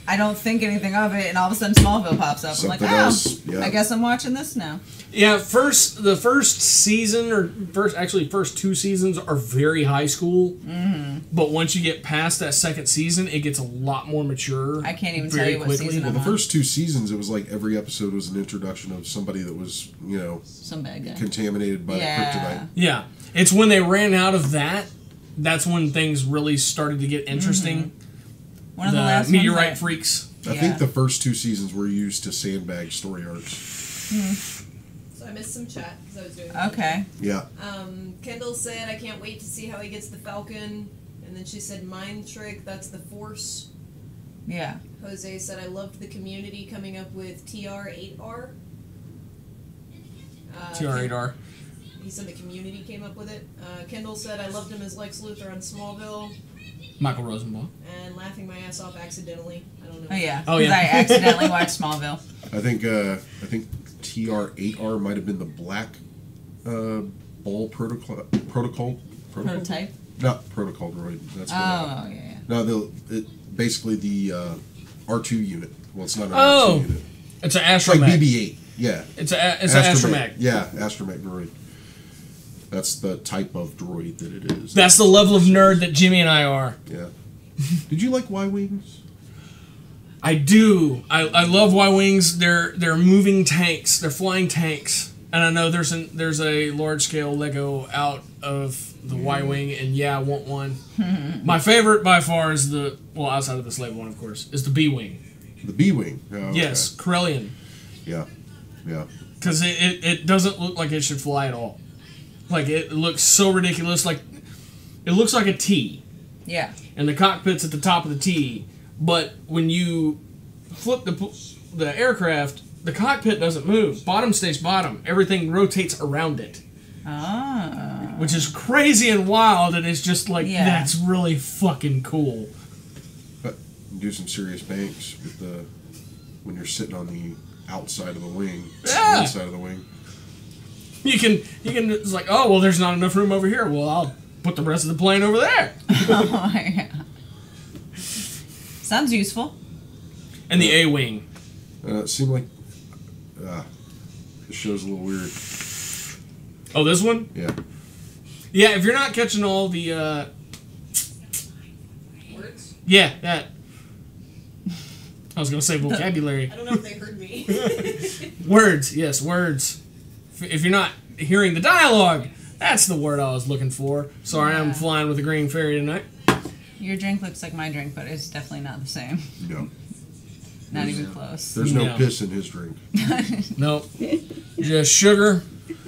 C: I don't think anything of it, and all of a sudden Smallville pops up.
A: Something
C: I'm like,
A: else, yeah.
C: I guess I'm watching this now.
B: Yeah, the first season, or first 2 seasons are very high school. Mm-hmm. But once you get past that second season, it gets a lot more mature.
C: I can't even tell you what season I'm
A: the
C: on.
A: first 2 seasons, it was like every episode was an introduction of somebody that was,
C: some bad guy.
A: contaminated by the kryptonite.
B: Yeah. It's when they ran out of that, that's when things really started to get interesting.
C: Mm-hmm. One of the last
B: meteorite freaks.
A: I think the first 2 seasons were used to sandbag story arcs.
D: So I missed some chat because I was doing
C: Okay.
A: Yeah.
D: Kendall said, I can't wait to see how he gets the Falcon. And then she said, mind trick, that's the Force.
C: Yeah.
D: Jose said, I loved the community coming up with TR8R.
B: TR8R.
D: He said the community came up with it. Kendall said, I loved him as Lex Luthor on Smallville.
B: Michael Rosenbaum.
D: And laughing my ass off accidentally. I don't know.
C: Oh, yeah.
B: Oh, yeah.
C: Because I accidentally watched Smallville.
A: I think TR8R might have been the black ball protocol.
C: Prototype?
A: Not protocol droid. That's
C: yeah.
A: No, basically the R2 unit. Well, it's not an
B: Oh!
A: R2 unit.
B: It's an
A: It's like
B: astromech.
A: BB-8. Yeah.
B: It's an astromech.
A: Yeah, astromech droid. That's the type of droid that it is.
B: That's the level of nerd that Jimmy and I are.
A: Yeah. Did you like Y-Wings?
B: I do. I love Y-Wings. They're moving tanks. They're flying tanks. And I know there's a large scale Lego out of the Y-Wing, and yeah, I want one. My favorite by far is outside of the slave one, of course, is the B-Wing.
A: The B-Wing. Oh, okay.
B: Yes, Corellian.
A: Yeah. Yeah.
B: Because it doesn't look like it should fly at all. Like, it looks so ridiculous. Like, it looks like a T.
C: Yeah.
B: And the cockpit's at the top of the T. But when you flip the aircraft, the cockpit doesn't move. Bottom stays bottom. Everything rotates around it.
C: Ah.
B: Which is crazy and wild, and it's just like,
C: Yeah.
B: that's really fucking cool.
A: But do some serious banks with when you're sitting on the outside of the wing.
B: Yeah.
A: The inside of the wing.
B: You can, it's like, oh, well, there's not enough room over here. Well, I'll put the rest of the plane over there.
C: Oh, yeah. Sounds useful.
B: And the A-Wing.
A: It seemed like the show's a little weird.
B: Oh, this one?
A: Yeah.
B: Yeah, if you're not catching all the,
D: Words?
B: yeah, that. I was going to say vocabulary.
D: I don't know if they heard me.
B: Words, yes, words. If you're not hearing the dialogue, that's the word I was looking for. Sorry, I'm flying with a green fairy tonight.
C: Your drink looks like my drink, but it's definitely not the same.
A: No.
C: Not even close.
A: There's no
B: No.
A: piss in his drink.
B: Nope. Just sugar,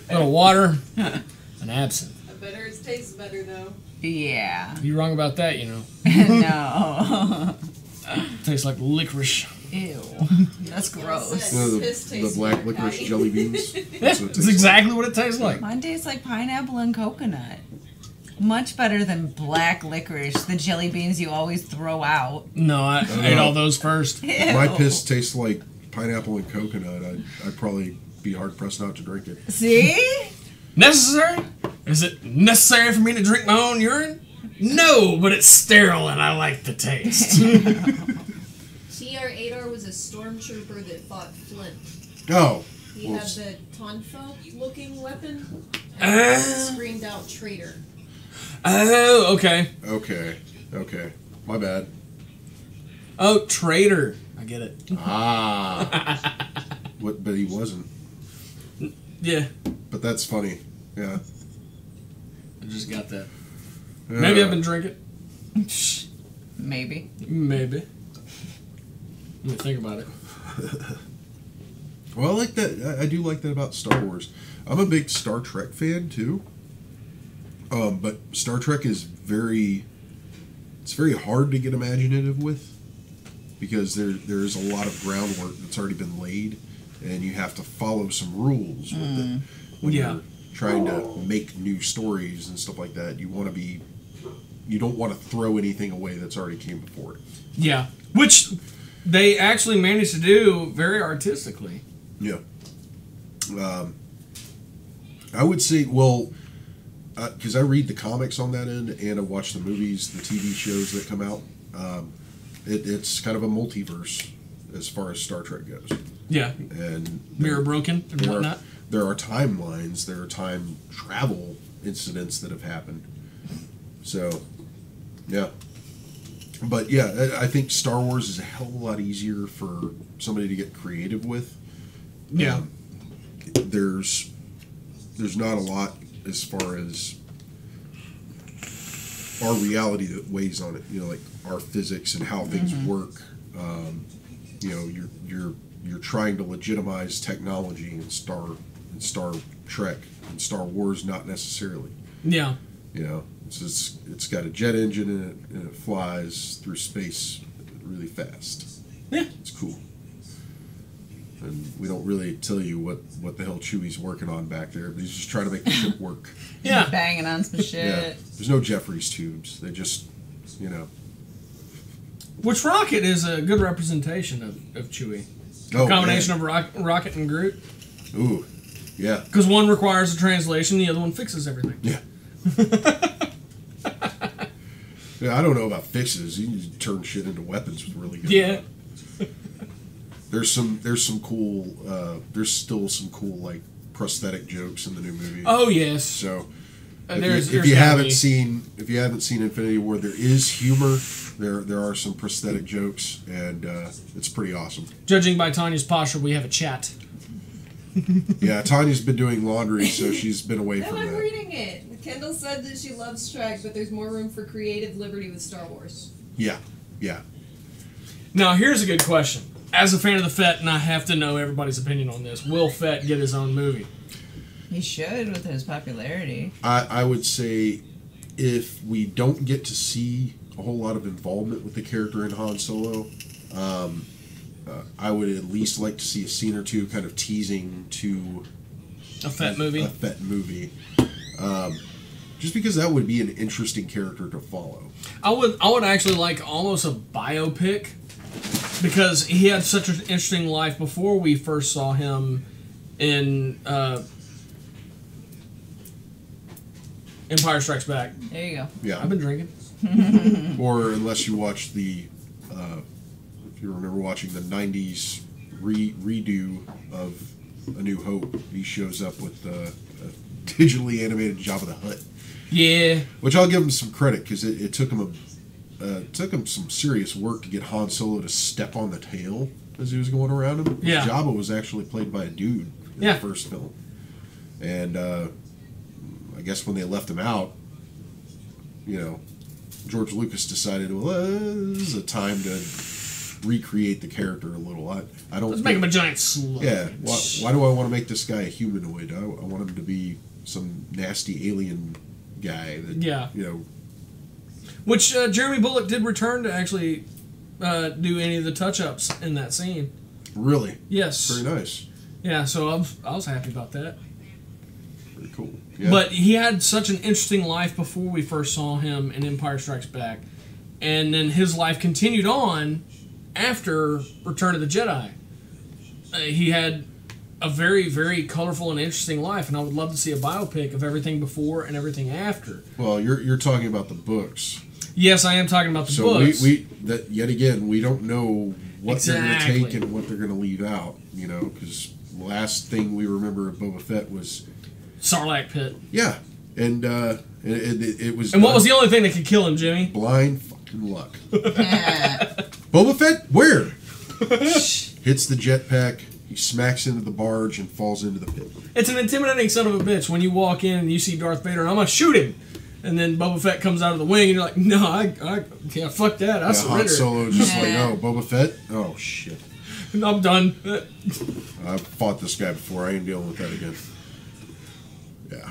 B: a little water, and absinthe.
D: I bet hers tastes better, though.
C: Yeah.
B: You're wrong about that, you know.
C: No.
B: Tastes like licorice.
C: Ew. That's gross.
A: No,
D: Piss
A: the
D: tastes
A: black
D: better,
A: licorice
D: Patty.
A: jelly beans. That's what it
B: That's
A: tastes
B: exactly what it tastes like.
C: Mine tastes like pineapple and coconut. Much better than black licorice, the jelly beans you always throw out.
B: No, I ate all those first.
A: If my piss tastes like pineapple and coconut, I'd probably be hard pressed not to drink it.
C: See?
B: Necessary? Is it necessary for me to drink my own urine? No, but it's sterile and I like the taste.
D: TR-8R was a stormtrooper that fought Flint.
A: Oh.
D: He
A: Well,
D: had the Tonfa-looking weapon and
B: Ah.
D: screamed out traitor.
B: Oh, okay.
A: Okay. My bad.
B: Oh, traitor. I get it.
A: Ah. But he wasn't.
B: Yeah,
A: But that's funny. Yeah.
B: I just got that. Maybe I've been drinking.
C: Maybe.
B: Maybe. Let me think about it.
A: Well, I like that. I do like that about Star Wars. I'm a big Star Trek fan too. But Star Trek is very hard to get imaginative with because there's a lot of groundwork that's already been laid, and you have to follow some rules with it when
B: Yeah.
A: you're trying to make new stories and stuff like that. You don't want to throw anything away that's already came before it.
B: Yeah, which they actually managed to do very artistically.
A: Yeah. I would say, well, because I read the comics on that end and I watch the movies, the TV shows that come out. it's kind of a multiverse as far as Star Trek goes.
B: Yeah.
A: And
B: Mirror broken and whatnot.
A: There are timelines. There are time travel incidents that have happened. So, yeah. But yeah, I think Star Wars is a hell of a lot easier for somebody to get creative with.
B: Yeah.
A: There's not a lot as far as our reality that weighs on it. You know, like our physics and how things work. You know, you're trying to legitimize technology in Star Trek and Star Wars, not necessarily.
B: Yeah.
A: You know, it's got a jet engine in it, and it flies through space really fast.
B: Yeah.
A: It's cool. And we don't really tell you what the hell Chewie's working on back there, but he's just trying to make the ship work.
B: Yeah.
C: Banging on some shit.
A: Yeah. There's no Jeffries tubes. They just, you know.
B: Which Rocket is a good representation of Chewie.
A: Oh,
B: A combination of Rocket and Groot.
A: Ooh. Yeah.
B: Because one requires a translation, the other one fixes everything.
A: Yeah. Yeah, I don't know about fixes. You can turn shit into weapons with really good.
B: Yeah.
A: There's some cool. There's still some cool like prosthetic jokes in the new movie.
B: Oh yes.
A: So
B: There's
A: if you haven't seen Infinity War, there is humor. There are some prosthetic jokes, and it's pretty awesome.
B: Judging by Tanya's posture, we have a chat.
A: Yeah, Tanya's been doing laundry, so she's been away
D: No,
A: from
D: I'm
A: that.
D: reading it. Kendall said that she loves Trek, but there's more room for creative liberty with Star Wars.
A: Yeah.
B: Now here's a good question. As a fan of the Fett, and I have to know everybody's opinion on this, will Fett get his own movie?
C: He should with his popularity.
A: I would say if we don't get to see a whole lot of involvement with the character in Han Solo, I would at least like to see a scene or two kind of teasing to
B: A Fett movie?
A: A Fett movie. Just because that would be an interesting character to follow.
B: I would actually like almost a biopic, because he had such an interesting life before we first saw him in Empire Strikes Back.
C: There you go.
A: Yeah.
B: I've been drinking.
A: Or unless you watch the, if you remember watching the 90s redo of A New Hope, he shows up with a digitally animated Jabba the Hutt.
B: Yeah.
A: Which I'll give him some credit, because it took him some serious work to get Han Solo to step on the tail as he was going around him.
B: Yeah.
A: Jabba was actually played by a dude in
B: Yeah.
A: the first film. And I guess when they left him out, you know, George Lucas decided, well, this is a time to recreate the character a little. I don't.
B: Let's make him a giant slug.
A: Yeah. Why do I want to make this guy a humanoid? I want him to be some nasty alien guy that,
B: Yeah.
A: you know.
B: Which Jeremy Bullock did return to actually do any of the touch-ups in that scene.
A: Really?
B: Yes.
A: Very nice.
B: Yeah, so I was happy about that.
A: Very cool. Yeah.
B: But he had such an interesting life before we first saw him in Empire Strikes Back. And then his life continued on after Return of the Jedi. He had a very, very colorful and interesting life, and I would love to see a biopic of everything before and everything after.
A: Well, you're talking about the books.
B: Yes, I am talking about the
A: So
B: books.
A: we that yet again we don't know what they're going to
B: Exactly.
A: take and what they're going to leave out. You know, because the last thing we remember of Boba Fett was
B: Sarlacc pit.
A: yeah, and it was.
B: And what was the only thing that could kill him, Jimmy?
A: blind fucking luck?
C: Yeah.
A: Boba Fett, where? Hits the jetpack. He smacks into the barge and falls into the pit.
B: It's an intimidating son of a bitch when you walk in and you see Darth Vader and I'm gonna shoot him. And then Boba Fett comes out of the wing and you're like, no, I yeah, fuck that. I
A: Han
B: surrender.
A: Solo just like,
C: Yeah.
A: oh, Boba Fett? Oh, shit.
B: I'm done.
A: I've fought this guy before. I ain't dealing with that again. Yeah.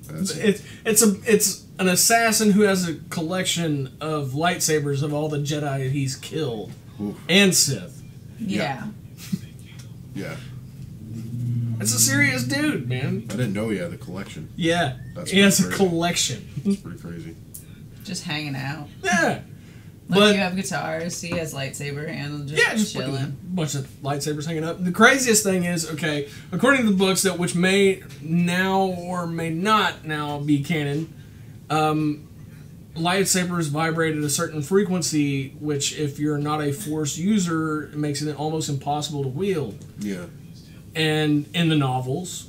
A: That's it.
B: It's an assassin who has a collection of lightsabers of all the Jedi he's killed.
A: Oof.
B: And Sith.
C: Yeah.
A: Yeah.
B: It's a serious dude, man.
A: I didn't know he had the collection.
B: Yeah.
A: That's
B: He has a
A: pretty
B: collection.
A: It's pretty crazy.
C: Just hanging out.
B: Yeah.
C: Like
B: But-
C: you have guitars, he has lightsaber handle, just,
B: Yeah, just
C: chilling.
B: a bunch of lightsabers hanging up. The craziest thing is, okay, according to the books that which may now or may not now be canon, lightsabers vibrate at a certain frequency, which, if you're not a Force user, makes it almost impossible to wield.
A: Yeah.
B: And in the novels,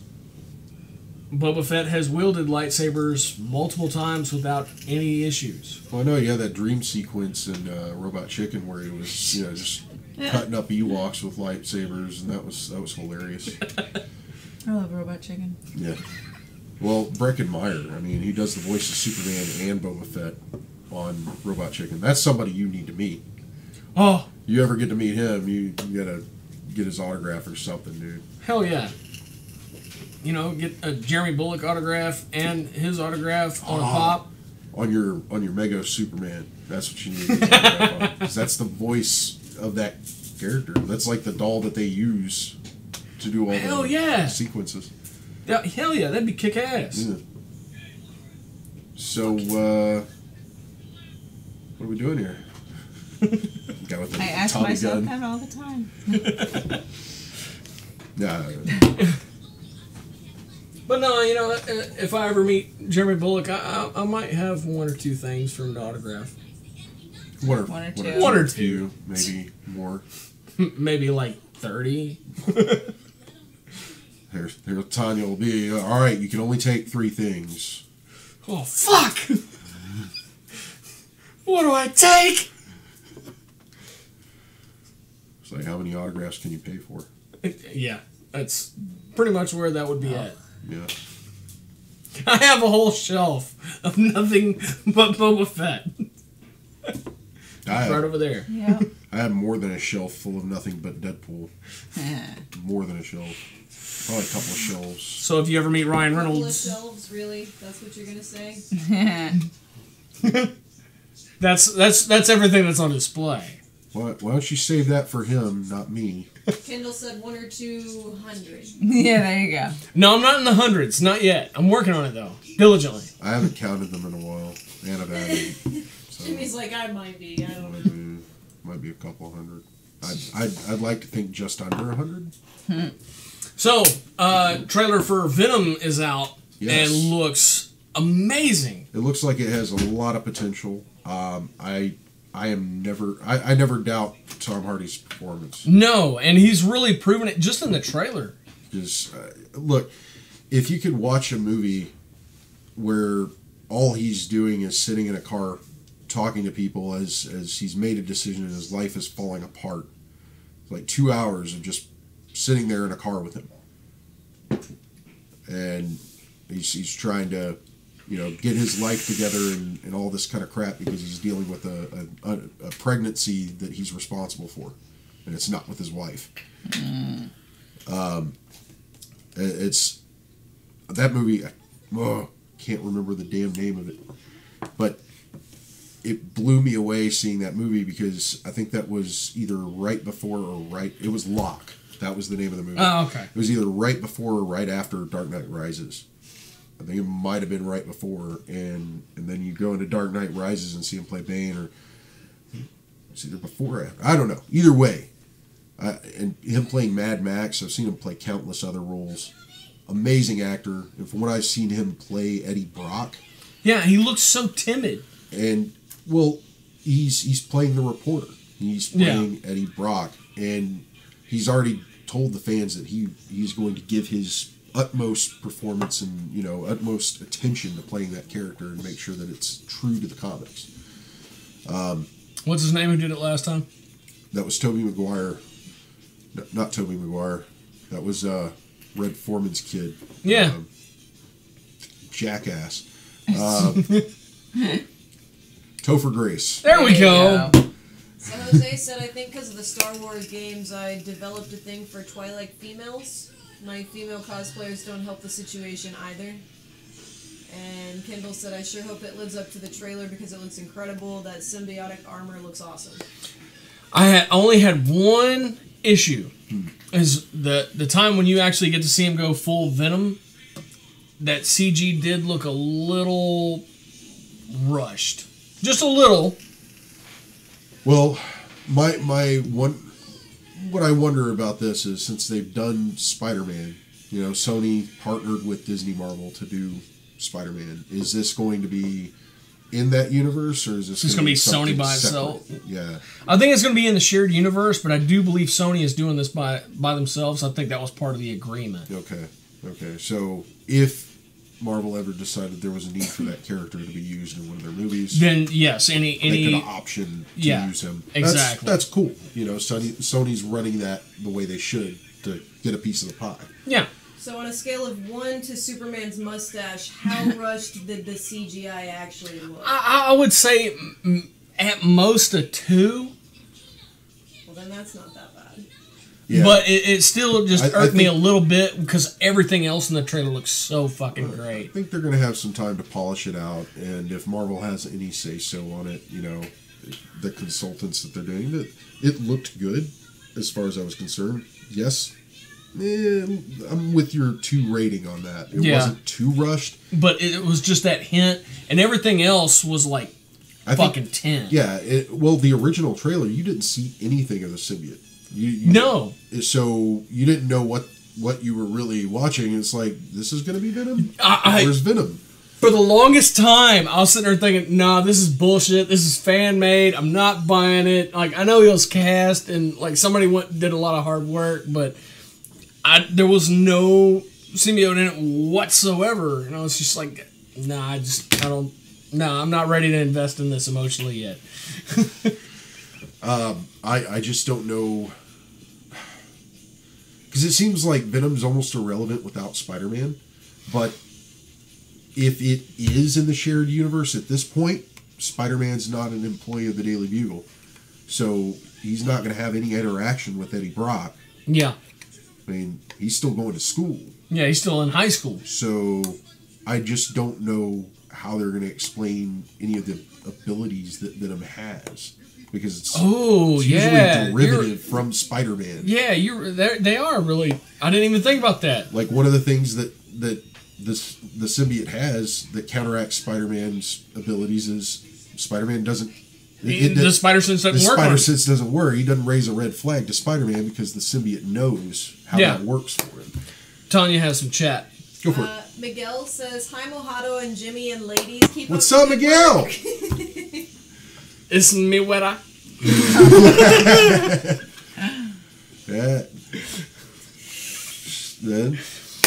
B: Boba Fett has wielded lightsabers multiple times without any issues.
A: Well, I know you had that dream sequence in Robot Chicken where he was, just cutting up Ewoks with lightsabers, and that was hilarious.
C: I love Robot Chicken.
A: Yeah. Well, Breckin Meyer, I mean, he does the voice of Superman and Boba Fett on Robot Chicken. That's somebody you need to meet.
B: Oh,
A: You ever get to meet him, you gotta get his autograph or something, dude.
B: hell yeah. Get a Jeremy Bullock autograph and his autograph on a pop.
A: On your Mego Superman. That's what you need to get his autograph on. 'Cause that's the voice of that character. That's like the doll that they use to do all
B: Hell
A: the
B: yeah.
A: sequences.
B: Yeah, hell yeah, that'd be kick-ass.
A: Yeah. So, what are we doing here? Guy with the
C: I ask
A: Tommy
C: myself
A: gun.
C: that all the time.
A: Yeah.
B: But no, if I ever meet Jeremy Bullock, I might have one or two things for him to autograph.
C: One or
B: two.
A: Maybe more.
B: Maybe like 30.
A: Here Tanya will be. All right, you can only take 3 things.
B: Oh, fuck! What do I take?
A: It's like, how many autographs can you pay for?
B: Yeah, that's pretty much where that would be at.
A: Yeah.
B: I have a whole shelf of nothing but Boba Fett. Right over there.
C: Yeah.
A: I have more than a shelf full of nothing but Deadpool. More than a shelf. Probably a couple of shelves.
B: So if you ever meet Ryan
D: Couple of
B: Reynolds,
D: shelves, really? That's what you're gonna say?
B: that's everything that's on display.
A: Why don't you save that for him, not me?
D: Kendall said 1 or 200.
C: Yeah, there you go.
B: No, I'm not in the hundreds. Not yet. I'm working on it, though. Diligently.
A: I haven't counted them in a while. And I've added. So
D: Jimmy's like, I might be. I don't know.
A: might be a couple hundred. I'd like to think just under 100.
B: So, trailer for Venom is out
A: Yes.
B: and looks amazing.
A: It looks like it has a lot of potential. I never doubt Tom Hardy's performance.
B: No, and he's really proven it just in the trailer.
A: Because look, if you could watch a movie where all he's doing is sitting in a car talking to people as he's made a decision and his life is falling apart, like 2 hours of just sitting there in a car with him, and he's trying to get his life together and all this kind of crap because he's dealing with a pregnancy that he's responsible for, and it's not with his wife. It's that movie. Can't remember the damn name of it, but it blew me away seeing that movie because I think that was either right before or right. It was Locke. That was the name of the movie.
B: Oh, okay.
A: It was either right before or right after Dark Knight Rises. I think it might have been right before, and then you go into Dark Knight Rises and see him play Bane, or it's either before or after. I don't know. Either way, and him playing Mad Max, I've seen him play countless other roles. Amazing actor, and from what I've seen him play Eddie Brock,
B: Yeah, he looks so timid.
A: and well, he's playing the reporter. He's playing Eddie Brock, and he's already told the fans that he's going to give his utmost performance and utmost attention to playing that character and make sure that it's true to the comics.
B: What's his name who did it last time?
A: That was Tobey Maguire. No, not Tobey Maguire. That was Red Foreman's kid.
B: Yeah.
A: Jackass. Topher Grace.
B: There we go.
D: So Jose said, I think because of the Star Wars games, I developed a thing for Twilight females. My female cosplayers don't help the situation either. And Kendall said, I sure hope it lives up to the trailer because it looks incredible. That symbiotic armor looks awesome.
B: I only had one issue. Is the time when you actually get to see him go full Venom, that CG did look a little rushed. Just a little.
A: Well, my one, what I wonder about this is since they've done Spider-Man, Sony partnered with Disney Marvel to do Spider-Man. Is this going to be in that universe, or is this
B: It's going to be
A: something
B: Sony by
A: separate?
B: itself?
A: Yeah.
B: I think it's going to be in the shared universe, but I do believe Sony is doing this by themselves. I think that was part of the agreement.
A: Okay. So if Marvel ever decided there was a need for that character to be used in one of their movies,
B: Then yes, any
A: they could option to use him.
B: Exactly.
A: That's cool. You know, Sony's running that the way they should to get a piece of the pie.
B: Yeah.
D: So on a scale of 1 to Superman's mustache, how rushed did the CGI actually look?
B: I would say at most a 2.
D: Well, then that's not that bad.
A: Yeah.
B: But it still just
A: I
B: irked me a
A: think-
B: little bit because everything else in the trailer looks so fucking
A: I
B: great.
A: think they're going to have some time to polish it out, and if Marvel has any say-so on it, you know, the consultants that they're doing, it looked good as far as I was concerned. Yes, I'm with your 2 rating on that. It wasn't too rushed.
B: But it was just that hint, and everything else was like fucking 10.
A: Yeah, well, the original trailer, you didn't see anything of the symbiote. You
B: No.
A: So you didn't know what you were really watching. It's like, this is going to be Venom?
B: I-
A: Where's Venom?
B: For the longest time, I was sitting there thinking, nah, this is bullshit. This is fan-made. I'm not buying it. Like, I know he was cast, and like somebody did a lot of hard work, but there was no symbiote in it whatsoever. And I was just like, nah, I'm not ready to invest in this emotionally yet.
A: I just don't know. Because it seems like Venom's almost irrelevant without Spider-Man. But if it is in the shared universe at this point, Spider-Man's not an employee of the Daily Bugle. So he's not going to have any interaction with Eddie Brock.
B: Yeah.
A: I mean, he's still going to school.
B: Yeah, he's still in high school.
A: So I just don't know how they're going to explain any of the abilities that Venom has. Because it's usually derivative from Spider-Man.
B: Yeah, they are really. I didn't even think about that.
A: Like, one of the things that the symbiote has that counteracts Spider-Man's abilities is Spider-Man doesn't.
B: The spider sense doesn't work.
A: The spider sense doesn't work. He doesn't raise a red flag to Spider-Man because the symbiote knows how that works for him.
B: Tanya has some chat.
A: Go for it.
D: Miguel says, "Hi Mojado and Jimmy and ladies, keep
A: What's
D: up
A: up,
D: the good
A: Miguel?
D: work."
B: It's me, weta.
A: Yeah. Then.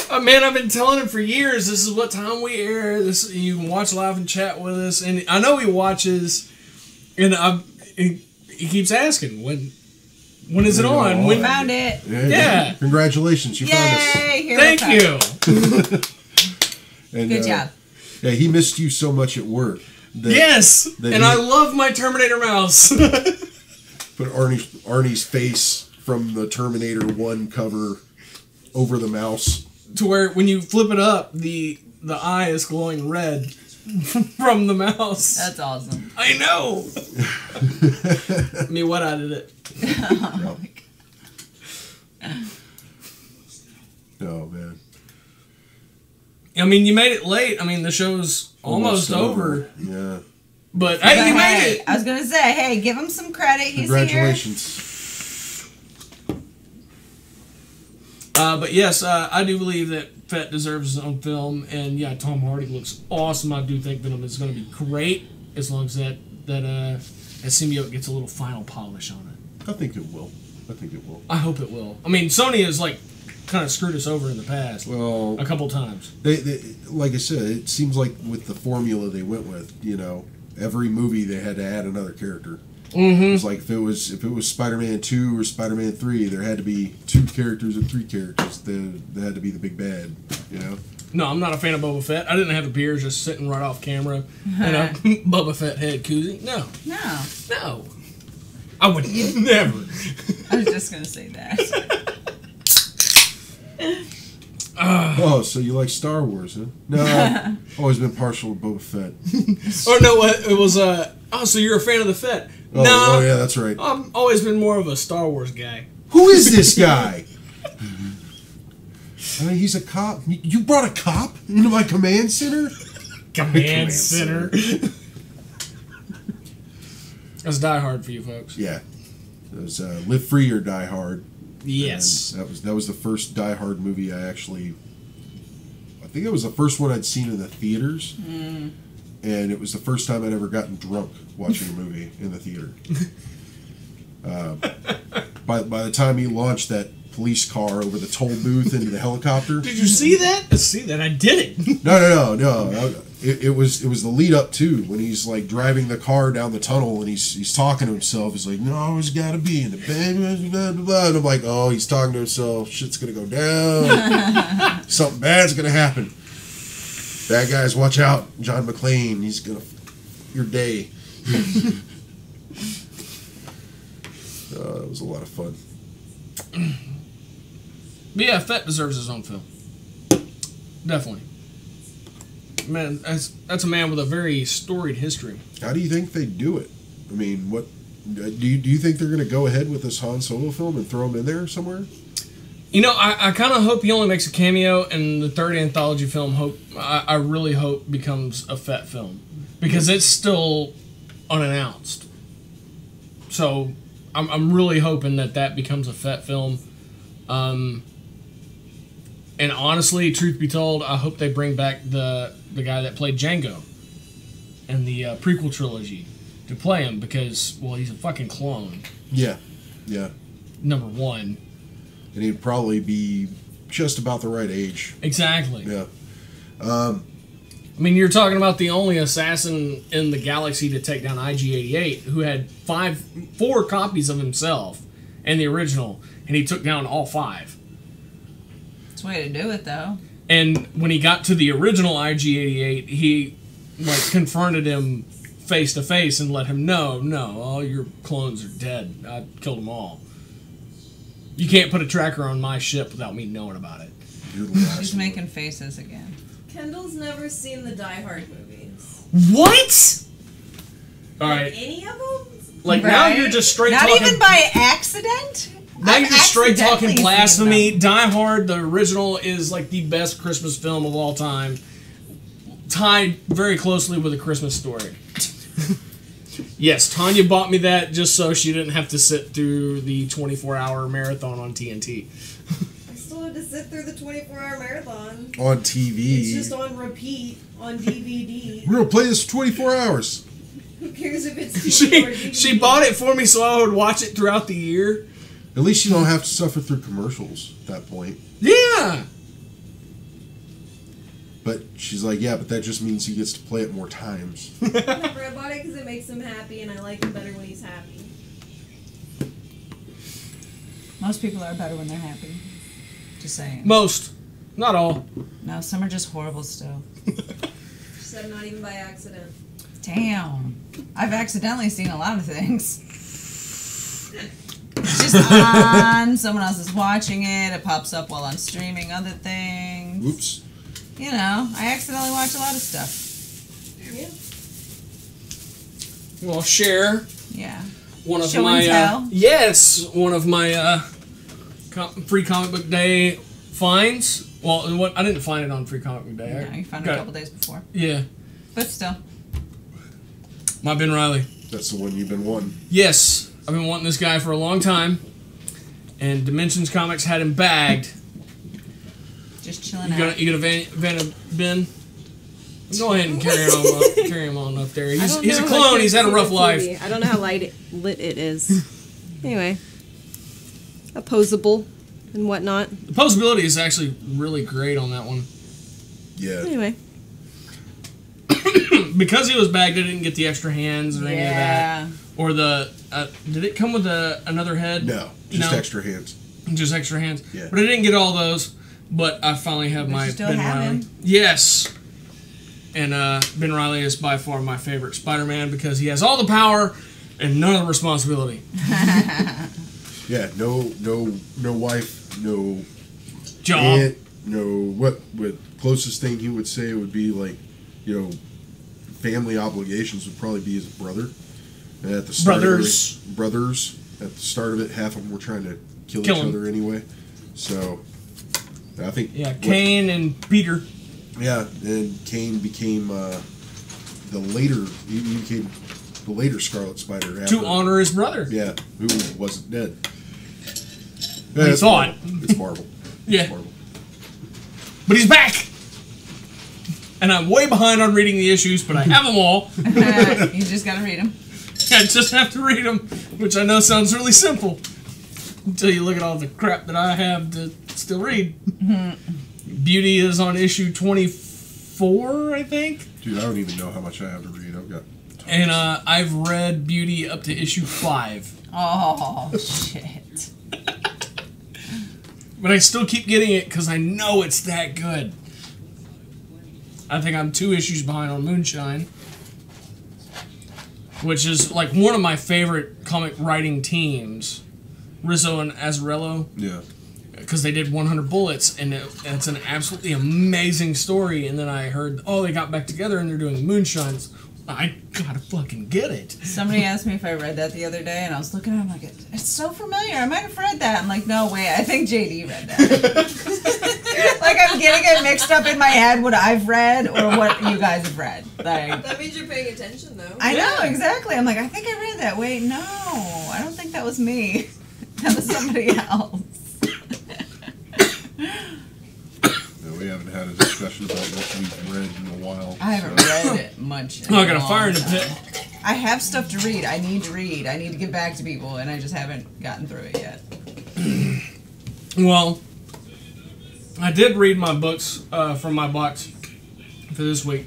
B: Oh, man, I've been telling him for years. This is what time we air. This you can watch live and chat with us, and I know he watches. And he keeps asking when is it on? When
C: Found it.
B: Yeah.
A: Congratulations, you found us.
C: Yay! Hero
B: Thank
C: Pack.
B: you.
A: And,
C: Good job.
A: Yeah, he missed you so much at work.
B: Yes, and I love my Terminator mouse.
A: Put Arnie's face from the Terminator 1 cover over the mouse.
B: To where when you flip it up, the eye is glowing red from the mouse.
C: That's awesome.
B: I know. I mean, what I did it.
A: Oh, man.
B: I mean, you made it late. I mean, the show's almost over.
A: Yeah.
B: But hey, you made it.
C: I was gonna say, hey, give him some credit. He's
A: Congratulations.
B: But yes, I do believe that Fett deserves his own film, and yeah, Tom Hardy looks awesome. I do think Venom is going to be great as long as that symbiote gets a little final polish on it.
A: I think it will.
B: I hope it will. I mean, Sony has kind of screwed us over in the past.
A: Well,
B: a couple times.
A: They like I said, it seems like with the formula they went with, every movie they had to add another character.
B: Mm-hmm.
A: It's like if it was Spider-Man 2 or Spider-Man 3, there had to be 2 characters or 3 characters. There had to be the big bad,
B: No, I'm not a fan of Boba Fett. I didn't have the beers just sitting right off camera. Boba Fett head koozie. No. I would never.
C: I was just gonna say that.
A: Oh, so you like Star Wars, huh? No, I've always been partial to Boba Fett.
B: Or no, it was so you're a fan of the Fett?
A: Oh yeah, that's right.
B: I've always been more of a Star Wars guy.
A: Who is this guy? I mean, he's a cop. You brought a cop into my command center?
B: Command center. That's Die Hard for you folks.
A: Yeah. It was Live Free or Die Hard.
B: Yes.
A: And that was the first Die Hard movie I think that was the first one I'd seen in the theaters. and it was the first time I'd ever gotten drunk watching a movie in the theater. By the time he launched that police car over the toll booth into the helicopter.
B: Did you see that? See that? I did it.
A: No. It was the lead up to when he's like driving the car down the tunnel and he's talking to himself. He's like, "No, always gotta be in the bed." Blah, blah, blah. And I'm like, "Oh, he's talking to himself. Shit's gonna go down. Something bad's gonna happen. Bad guys, watch out. John McClane. He's gonna your day." It was a lot of fun.
B: But yeah, Fett deserves his own film. Definitely. Man, that's a man with a very storied history.
A: How do you think they do it? I mean, what do you think they're going to go ahead with this Han Solo film and throw him in there somewhere?
B: You know, I kind of hope he only makes a cameo, and the third anthology film, I really hope becomes a Fett film. Because it's still unannounced. So, I'm really hoping that becomes a Fett film. And honestly, truth be told, I hope they bring back the guy that played Jango in the prequel trilogy to play him because, well, he's a fucking clone.
A: Yeah.
B: Number one.
A: And he'd probably be just about the right age.
B: Exactly.
A: Yeah.
B: I mean, you're talking about the only assassin in the galaxy to take down IG-88 who had 4 copies of himself in the original, and he took down all 5.
C: It's a way to do it, though.
B: And when he got to the original IG-88, he confronted him face to face and let him know, no, all your clones are dead. I killed them all. You can't put a tracker on my ship without me knowing about it.
A: You're the last
C: He's
A: one.
C: making faces again.
D: Kendall's never seen the Die Hard movies.
B: What? All right.
D: Any of them?
B: Like, now you're just straight
C: Not
B: talking...
C: even by accident?
B: Now you're just straight talking
C: accidentally
B: blasphemy.
C: seen
B: Die Hard, the original, is like the best Christmas film of all time. Tied very closely with A Christmas Story. Yes, Tanya bought me that just so she didn't have to sit through the 24-hour marathon on TNT.
D: I still had to sit through the 24-hour marathon.
A: On TV.
D: It's just on repeat on DVD.
A: We're going to play this for 24 hours.
D: Who cares if it's TV or DVD?
B: She bought it for me so I would watch it throughout the year.
A: At least you don't have to suffer through commercials at that point.
B: Yeah!
A: But she's like, yeah, but that just means he gets to play it more times.
D: Whatever, I bought it because it makes him happy, and I like him better when he's happy.
C: Most people are better when they're happy. Just saying.
B: Most. Not all.
C: No, some are just horrible still.
D: She said not even by accident.
C: Damn. I've accidentally seen a lot of things. It's just on, someone else is watching it pops up while I'm streaming other things.
A: Whoops.
C: You know, I accidentally watch a lot of stuff.
D: Yeah.
B: Well, share
C: Yeah.
B: one of
C: Show
B: my
C: and tell?
B: one of my free comic book day finds. Well, I didn't find it on free comic book day.
C: No, you found it a couple days before.
B: Yeah,
C: But still.
B: my Ben Riley.
A: That's the one you've been wanting.
B: Yes, I've been wanting this guy for a long time, and Dimensions Comics had him bagged.
C: Just chilling
B: You
C: out.
B: gonna Ben? Go ahead and carry him on up there. He's a clone. He's had a rough life.
E: I don't know how lit it is. Anyway, opposable and whatnot.
B: The posability is actually really great on that one.
A: Yeah.
E: Anyway,
B: Because he was bagged, I didn't get the extra hands or any of that.
C: Yeah.
B: Or the did it come with another head?
A: No, just
B: No.
A: extra hands.
B: Just extra hands.
A: Yeah.
B: But I didn't get all those. But I finally have
C: But
B: my
C: you still
B: Ben
C: have
B: Riley.
C: him.
B: Yes. And Ben Riley is by far my favorite Spider-Man because he has all the power and none of the responsibility.
A: Yeah, no wife, no
B: Job.
A: aunt, no what closest thing he would say would be like, family obligations would probably be his brother. And at the start
B: Brothers.
A: of it, brothers. At the start of it, half of them were trying to kill
B: Kill
A: each
B: him.
A: other anyway. So I think
B: Kane and Peter.
A: Yeah, and Kane became the later Scarlet Spider after,
B: To honor his brother.
A: Yeah, who wasn't dead.
B: Well, he
A: it's
B: thought.
A: Marvel. It's Marvel.
B: Yeah.
A: It's Marvel.
B: But he's back! And I'm way behind on reading the issues, but I have them all.
C: You just gotta read them.
B: I just have to read them, which I know sounds really simple. Until you look at all the crap that I have to still read. Beauty is on issue 24, I think.
A: Dude, I don't even know how much I have to read. I've got tons.
B: And I've read Beauty up to issue 5.
C: Oh, shit.
B: But I still keep getting it because I know it's that good. I think I'm 2 issues behind on Moonshine, which is like one of my favorite comic writing teams, Rizzo and Azzarello.
A: Yeah.
B: Because they did 100 Bullets, and it's an absolutely amazing story. And then I heard, oh, they got back together and they're doing Moonshines. I gotta fucking get it.
C: Somebody asked me if I read that the other day, and I was looking at it, I'm like, it's so familiar. I might have read that. I'm like, no, wait, I think JD read that. Like, I'm getting it mixed up in my head what I've read or what you guys have read. Like,
D: That means you're paying attention, though.
C: I know, exactly. I'm like, I think I read that. Wait, no, I don't think that was me. That was somebody else.
A: No, we haven't had a discussion about what we've read in a while.
C: I haven't read it much.
B: Oh, I got a fire in the pit.
C: I have stuff to read. I need to read. I need to give back to people, and I just haven't gotten through it yet.
B: Well, I did read my books from my box for this week.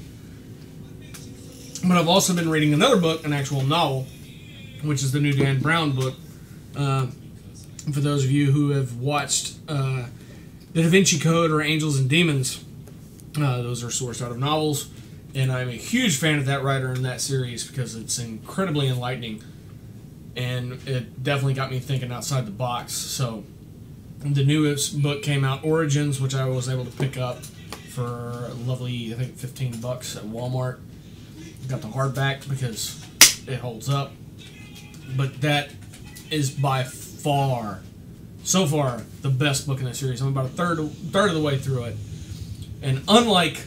B: But I've also been reading another book, an actual novel, which is the new Dan Brown book. For those of you who have watched The Da Vinci Code or Angels and Demons, those are sourced out of novels. And I'm a huge fan of that writer in that series because it's incredibly enlightening. And it definitely got me thinking outside the box. So the newest book came out, Origins, which I was able to pick up for a lovely, I think, $15 at Walmart. Got the hardback because it holds up. But that is by far, so far, the best book in the series. I'm about a third of the way through it. And unlike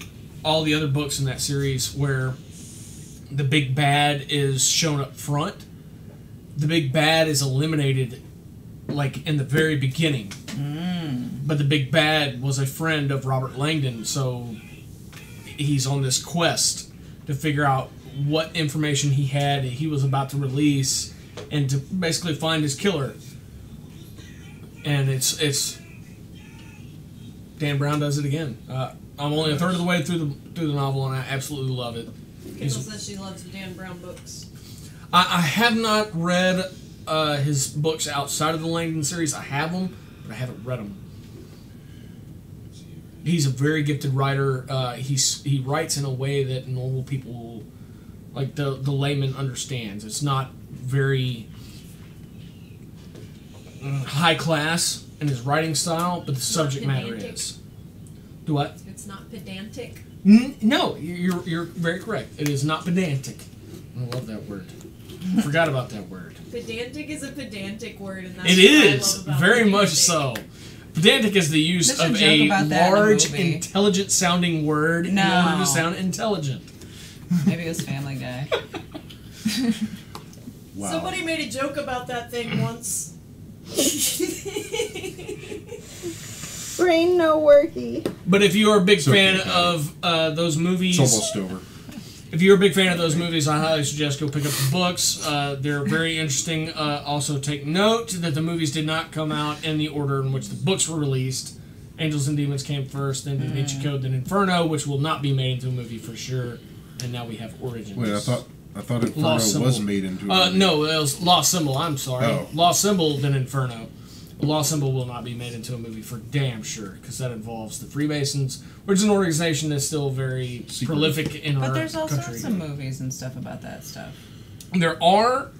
B: all the other books in that series where the big bad is shown up front, the big bad is eliminated like in the very beginning. But the big bad was a friend of Robert Langdon, so he's on this quest to figure out what information he was about to release and to basically find his killer. And it's Dan Brown does it again. I'm only a third of the way through the novel, and I absolutely love it.
D: Kendall says she loves Dan Brown books.
B: I have not read his books outside of the Langdon series. I have them, but I haven't read them. He's a very gifted writer. He writes in a way that normal people, like the layman, understands. It's not very high class in his writing style, but the subject matter is. Do what?
D: It's not pedantic.
B: No, you're very correct. It is not pedantic. I love that word. Forgot about that word.
D: Pedantic is a pedantic word, and that's
B: It
D: what I
B: is
D: love about
B: very
D: pedantic.
B: much so. Pedantic is the use
C: There's a
B: of
C: joke
B: a
C: about that in the
B: large,
C: movie.
B: intelligent-sounding word in
C: No.
B: order to sound intelligent.
C: Maybe it was Family Guy.
A: Wow.
D: Somebody made a joke about that thing once.
E: Brain no worky.
B: But if you're a big
A: So-
B: fan of those movies,
A: It's almost over.
B: if you're a big fan of those movies, I highly suggest go pick up the books. They're very interesting. Also, take note that the movies did not come out in the order in which the books were released. Angels and Demons came first, then Da Vinci Code, then Inferno, which will not be made into a movie for sure. And now we have Origins.
A: Wait, I thought Inferno
B: Lost
A: was
B: Symbol.
A: made into a movie.
B: No, it was Lost Symbol. I'm sorry.
A: Oh.
B: Lost Symbol, then Inferno. Lost Symbol will not be made into a movie for damn sure, because that involves the Freemasons, which is an organization that's still very
A: Secret.
B: prolific in
C: But
B: our
C: there's all
B: country.
C: sorts of movies and stuff about that stuff.
B: There are,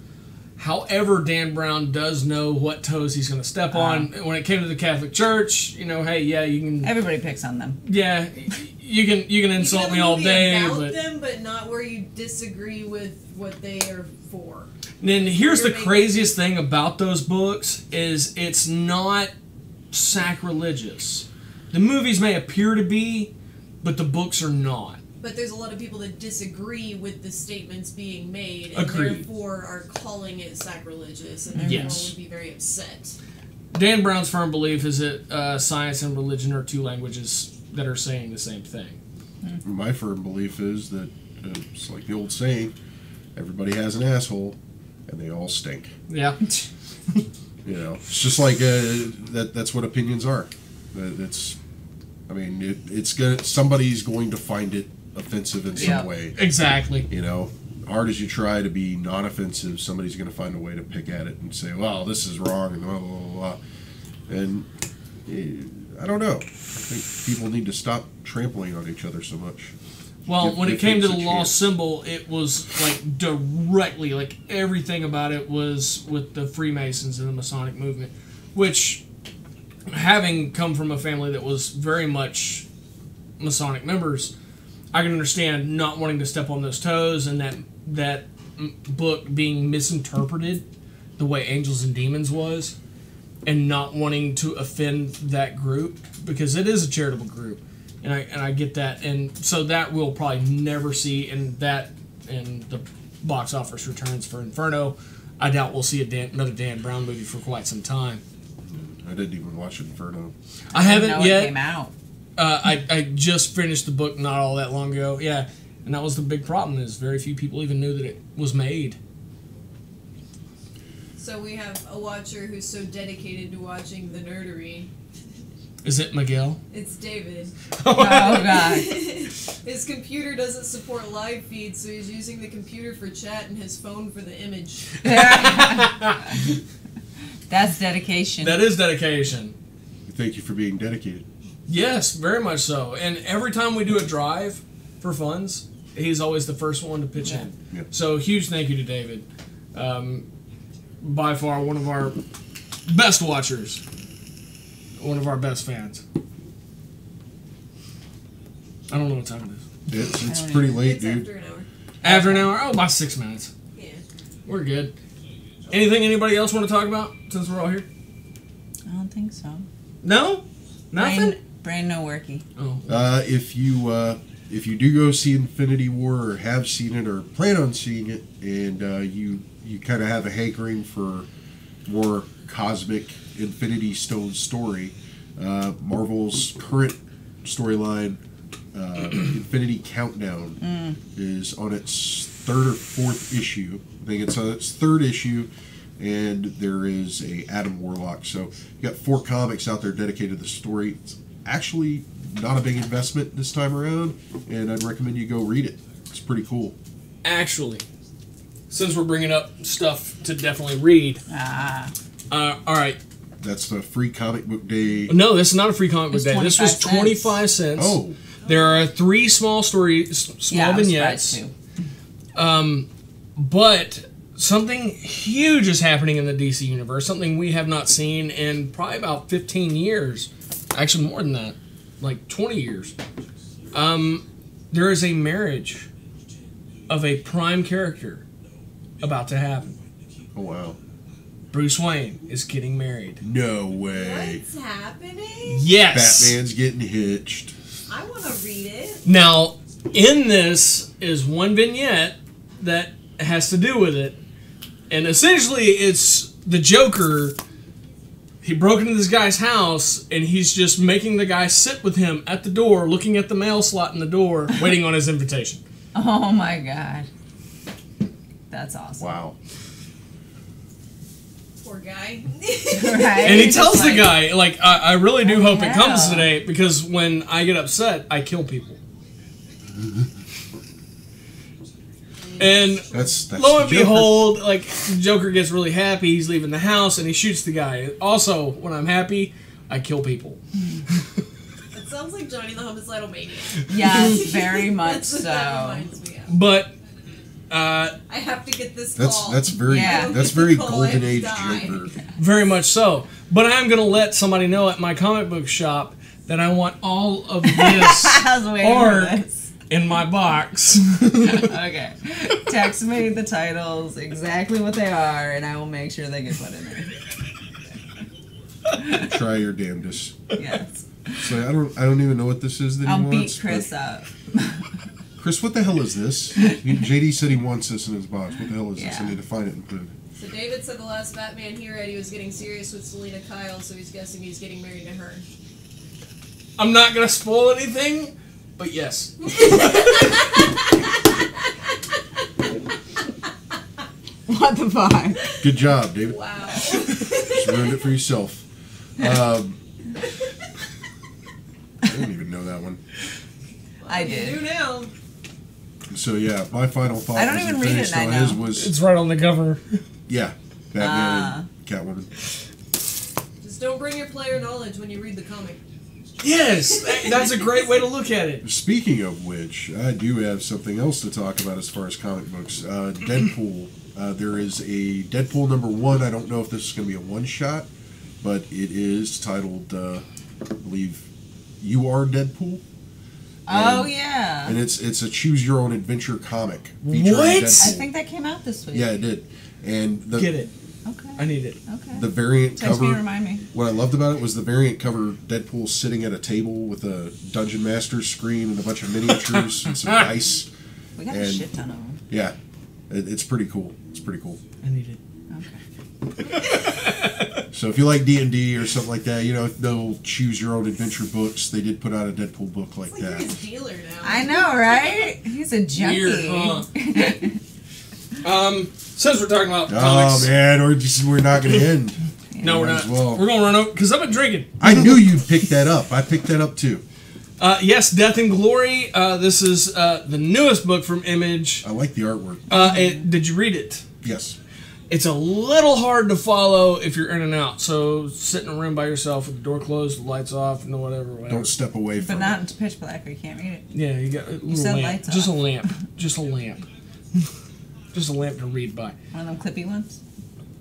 B: however, Dan Brown does know what toes he's going to step on. When it came to the Catholic Church, hey, yeah, you can,
C: Everybody picks on them.
B: yeah, you can insult
D: You can
B: me
D: have a
B: all
D: movie
B: day,
D: about
B: but
D: them, but not where you disagree with what they are for.
B: then here's the
D: You're making-
B: craziest thing about those books is it's not sacrilegious. The movies may appear to be, but the books are not.
D: But there's a lot of people that disagree with the statements being made, and
B: Agreed.
D: therefore are calling it sacrilegious, and
B: Yes.
D: everyone would be very upset.
B: Dan Brown's firm belief is that science and religion are two languages that are saying the same thing.
A: My firm belief is that it's like the old saying: everybody has an asshole, and they all stink.
B: Yeah.
A: You know, it's just like that's what opinions are. It's, I mean, somebody's going to find it offensive in some way.
B: Exactly.
A: You know, hard as you try to be non-offensive, somebody's going to find a way to pick at it and say, "Well, this is wrong," and blah blah blah blah. And I don't know. I think people need to stop trampling on each other so much.
B: Well, when it came to the
A: things a
B: lost
A: chance.
B: symbol, it was like directly, like everything about it was with the Freemasons and the Masonic movement, which, having come from a family that was very much Masonic members, I can understand not wanting to step on those toes, and that book being misinterpreted the way Angels and Demons was, and not wanting to offend that group, because it is a charitable group. And I get that, and so that we'll probably never see, and that and the box office returns for Inferno, I doubt we'll see another Dan Brown movie for quite some time.
A: I didn't even watch Inferno.
B: I haven't
C: know
B: yet.
C: It came out.
B: I just finished the book not all that long ago. Yeah, and that was the big problem, is very few people even knew that it was made.
D: So we have a watcher who's so dedicated to watching the nerdery.
B: Is it Miguel?
D: It's David.
C: Oh God.
D: His computer doesn't support live feeds, so he's using the computer for chat and his phone for the image.
C: That's dedication.
B: That is dedication.
A: Thank you for being dedicated.
B: Yes, very much so. And every time we do a drive for funds, he's always the first one to pitch in.
A: Yep.
B: So huge thank you to David. By far one of our best watchers. One of our best fans. I don't know what time it is.
A: It's pretty late,
D: It's
A: dude.
D: after an hour.
B: After an hour? Oh, about 6 minutes.
D: Yeah.
B: We're good. Anything anybody else want to talk about since we're all here?
C: I don't think so.
B: No? Nothing?
C: Brain no worky.
B: Oh.
A: If you do go see Infinity War, or have seen it, or plan on seeing it, and you kind of have a hankering for more cosmic Infinity Stone story, Marvel's current storyline, Infinity Countdown, is on its third or fourth issue. I think it's on its third issue, and there is a Adam Warlock. So you got 4 comics out there dedicated to the story. It's actually not a big investment this time around, and I'd recommend you go read it. It's pretty cool.
B: Actually, since we're bringing up stuff to definitely read, all right.
A: That's the free comic book day.
B: No, this is not a free comic book
C: It's
B: day. This was 25 cents.
A: Oh,
B: There are 3 small vignettes. But something huge is happening in the DC universe. Something we have not seen in probably about 15 years. Actually, more than that. Like 20 years. There is a marriage of a prime character about to happen.
A: oh wow.
B: Bruce Wayne is getting married.
A: No way.
D: What's happening?
B: Yes!
A: Batman's getting hitched.
D: I want to read it.
B: Now, in this is one vignette that has to do with it. And essentially, it's the Joker. He broke into this guy's house, and he's just making the guy sit with him at the door, looking at the mail slot in the door, waiting on his invitation.
C: Oh my God. That's awesome.
A: Wow.
D: Poor guy.
C: Right?
B: And he
C: Just
B: tells the
C: like,
B: guy, like, I really do hope it comes
C: yeah.
B: today, because when I get upset, I kill people. And
A: That's
B: lo and
A: the Joker.
B: behold, like, Joker gets really happy, he's leaving the house, and he shoots the guy. Also, when I'm happy, I kill people.
D: It sounds like Johnny the Homicidal Maniac.
C: Yes, very much
D: That's what that
C: so.
D: reminds me of.
B: But,
D: I have to get this call.
A: That's very
C: Yeah.
A: that's very
D: Call
A: golden
D: it
A: age
D: die.
A: Joker.
B: very much so. But I'm going to let somebody know at my comic book shop that I want all of this
C: I was waiting
B: art
C: for this.
B: in my box.
C: Okay. Text me the titles, exactly what they are, and I will make sure they get put in there.
A: Try your damnedest.
C: Yes.
A: So I don't even know what this is that
C: I'll
A: he
C: beat
A: wants.
C: Chris
A: but-
C: up.
A: Chris, what the hell is this? JD said he wants this in his box. What the hell is this? I
C: Yeah.
A: need to find it and put it.
D: So David said the last Batman he read, he was getting serious with Selena Kyle, so he's guessing he's getting married to her.
B: I'm not going to spoil anything, But yes.
C: What the fuck?
A: Good job, David.
D: Wow.
A: Just ruined it for yourself. I didn't even know that one.
C: I
D: You
C: did.
D: do now.
A: So yeah, my final thought.
C: I don't
A: was
C: even
A: Infinity
C: read it, I
A: Stone.
C: know.
A: His was
B: It's right on the cover.
A: yeah, Batman and Catwoman.
D: Just don't bring your player knowledge when you read the comic.
B: Yes, that's a great way to look at it.
A: Speaking of which, I do have something else to talk about as far as comic books. Deadpool. There is a Deadpool #1. I don't know if this is going to be a one-shot, but it is titled, I believe, You Are Deadpool.
C: Oh, yeah.
A: And it's a choose-your-own-adventure comic. featuring
B: What?
A: Deadpool.
C: I think that came out this week.
A: Yeah, it did. And the
B: Get it.
C: Okay.
B: I need it.
C: Okay.
A: the variant
C: Text me
A: cover.
C: to remind me.
A: What I loved about it was the variant cover. Deadpool sitting at a table with a Dungeon Master's screen and a bunch of miniatures and some dice.
C: We got a
A: And-
C: shit ton of them.
A: Yeah, it's pretty cool. It's pretty cool.
B: I need it.
C: Okay.
A: So if you like D&D or something like that, you know, they'll choose your own adventure books. They did put out a Deadpool book like
D: It's like you're
A: that.
D: his dealer now.
C: I know, right? He's a junkie.
B: Weird, since we're talking about
A: Oh
B: comics,
A: man, we're not going to end.
B: no, we're
A: Might
B: not.
A: as well.
B: We're gonna run over because I've been drinking.
A: I knew you'd pick that up. I picked that up too.
B: Yes, Death and Glory. This is the newest book from Image.
A: I like the artwork.
B: Did you read it?
A: Yes.
B: It's a little hard to follow if you're in and out. So sit in a room by yourself with the door closed, the lights off, no whatever.
A: Don't step away
C: But
A: from
C: not
A: it.
C: into pitch black or you can't read it.
B: Yeah, you got a little
C: said
B: lamp.
C: lights
B: Just
C: off.
B: a lamp. Just a lamp. Just a lamp to read by.
C: One of them clippy ones.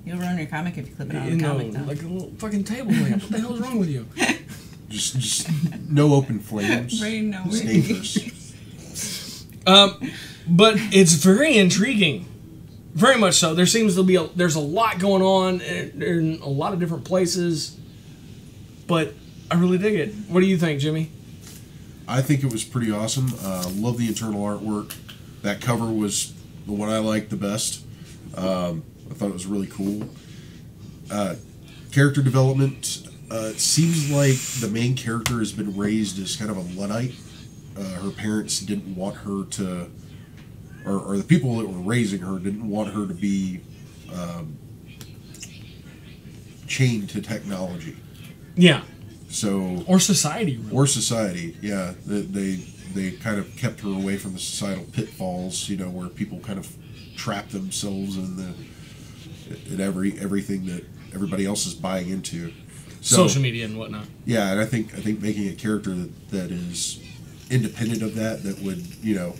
C: You'll ruin your comic if you clip it on
B: You
C: the
B: know,
C: comic, though.
B: like a little fucking table lamp. What the hell is wrong with you?
A: Just no open flames.
C: Brain, no
A: It's
C: way.
A: dangerous.
B: But it's very intriguing. Very much so. There seems to be there's a lot going on in a lot of different places. But I really dig it. What do you think, Jimmy?
A: I think it was pretty awesome. Love the internal artwork. That cover was the one I liked the best. I thought it was really cool. Character development. It seems like the main character has been raised as kind of a Luddite. Her parents didn't want her to, or the people that were raising her didn't want her to be chained to technology.
B: Yeah.
A: So
B: Or society, really.
A: or society, yeah. They kind of kept her away from the societal pitfalls, you know, where people kind of trap themselves in everything that everybody else is buying into. So,
B: Social media and whatnot.
A: yeah, and I think making a character that is independent of that would, you know,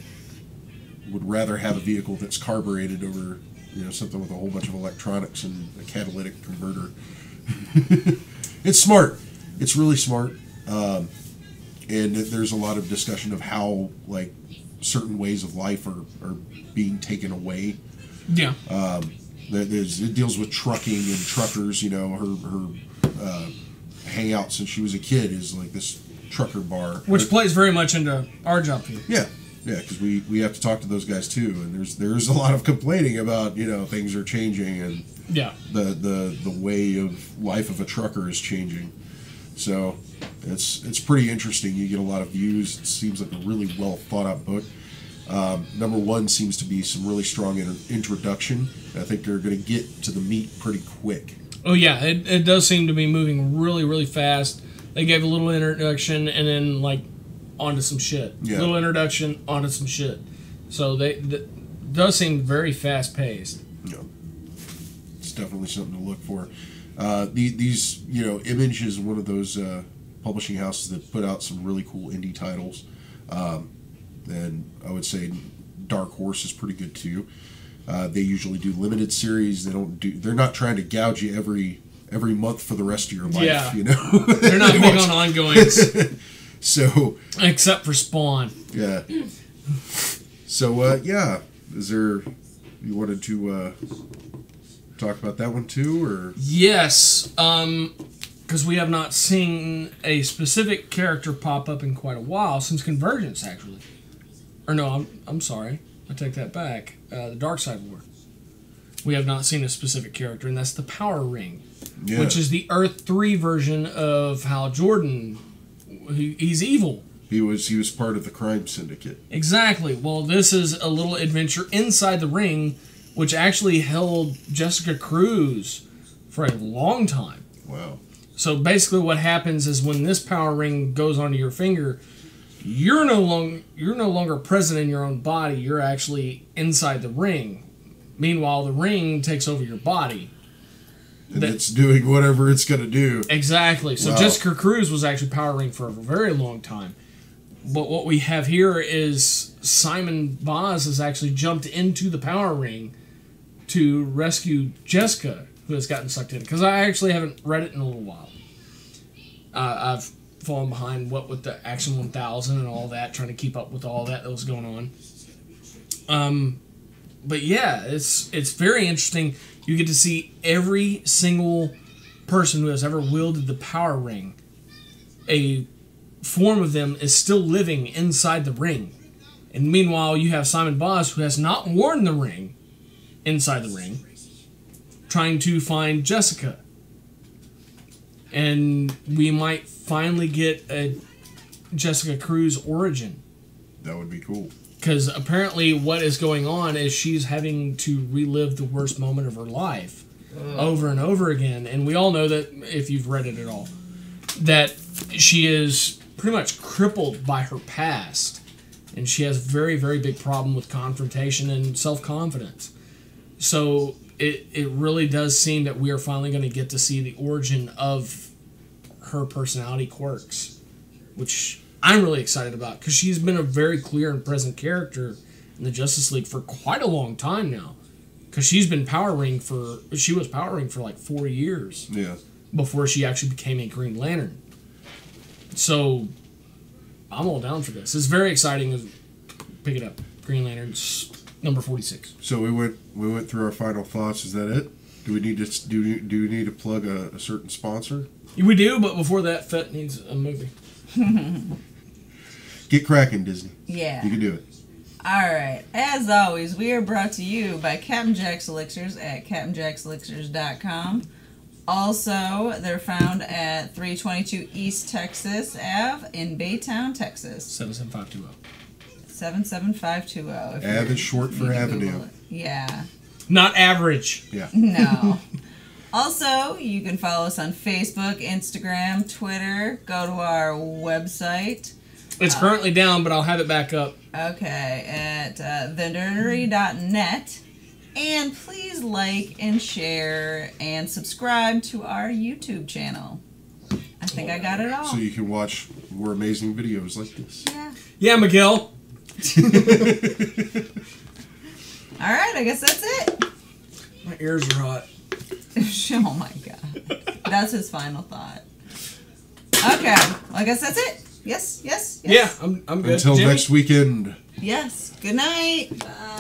A: would rather have a vehicle that's carbureted over, you know, something with a whole bunch of electronics and a catalytic converter. It's smart. It's really smart. And there's a lot of discussion of how, like, certain ways of life are being taken away.
B: Yeah.
A: It deals with trucking and truckers. You know, her hangout since she was a kid is like this trucker bar,
B: Which plays very much into our job field.
A: yeah, because we have to talk to those guys too, and there's a lot of complaining about, you know, things are changing and
B: Yeah.
A: the way of life of a trucker is changing. So it's pretty interesting. You get a lot of views. It seems like a really well thought out book. #1 seems to be some really strong introduction. I think they're going to get to the meat pretty quick.
B: Oh, yeah. It does seem to be moving really, really fast. They gave a little introduction and then, like, onto some shit.
A: Yeah.
B: Little introduction, onto some shit. So they does seem very fast paced.
A: You know, it's definitely something to look for. These, you know, Image is one of those publishing houses that put out some really cool indie titles. And I would say Dark Horse is pretty good too. They usually do limited series. They're not trying to gouge you every month for the rest of your life.
B: Yeah.
A: You know,
B: They're not big on ongoings,
A: So
B: except for Spawn.
A: yeah. So yeah, is there? You wanted to talk about that one too, or
B: Yes, because we have not seen a specific character pop up in quite a while, since Convergence, actually. Or no, I'm sorry. I take that back. The Dark Side War. We have not seen a specific character, and that's the Power Ring, which is the Earth 3 version of Hal Jordan. He's evil.
A: He was part of the crime syndicate.
B: Exactly. Well, this is a little adventure inside the ring, which actually held Jessica Cruz for a long time.
A: Wow.
B: So basically what happens is when this power ring goes onto your finger, you're no longer present in your own body. You're actually inside the ring. Meanwhile, the ring takes over your body.
A: And it's doing whatever it's going to do.
B: Exactly. So
A: Wow.
B: Jessica Cruz was actually power ring for a very long time. But what we have here is Simon Boz has actually jumped into the power ring to rescue Jessica, who has gotten sucked in. Because I actually haven't read it in a little while. I've fallen behind with the Action 1000 and all that, trying to keep up with all that was going on. But yeah, it's very interesting. You get to see every single person who has ever wielded the power ring. A form of them is still living inside the ring. And meanwhile, you have Simon Boz, who has not worn the ring inside the ring, trying to find Jessica. And we might finally get a Jessica Cruz origin.
A: That would be cool.
B: Because apparently what is going on is she's having to relive the worst moment of her life over and over again. And we all know that, if you've read it at all, that she is pretty much crippled by her past. And she has a very, very big problem with confrontation and self-confidence. So it really does seem that we are finally going to get to see the origin of her personality quirks, which I'm really excited about, because she's been a very clear and present character in the Justice League for quite a long time now. Because she was powering for like 4 years.
A: Yeah.
B: Before she actually became a Green Lantern. So I'm all down for this. It's very exciting. Pick it up. Green Lantern's number 46.
A: So we went through our final thoughts. Is that it? Do we need to plug a certain sponsor?
B: We do, but before that, Fett needs a movie.
A: Get cracking, Disney.
C: Yeah.
A: You can do it.
C: Alright, as always, we are brought to you by Captain Jack's Elixirs at CaptainJacksElixirs.com. Also, they're found at 322 East Texas Ave in Baytown, Texas.
B: 77520.
C: 77520.
A: Ave is short for Avenue.
C: Yeah.
B: Not average.
A: Yeah.
C: No. Also, you can follow us on Facebook, Instagram, Twitter. Go to our website.
B: It's currently down, but I'll have it back up.
C: Okay, at thenerdery.net. And please like and share and subscribe to our YouTube channel. I think I got it all.
A: So you can watch more amazing videos like this.
C: Yeah.
B: Yeah, Miguel.
C: Alright, I guess that's it.
B: My ears are hot.
C: Oh my god. That's his final thought. Okay, well, I guess that's it. Yes.
B: Yeah, I'm good.
A: Until
B: Jimmy?
A: next weekend.
C: Yes. Good night. Bye.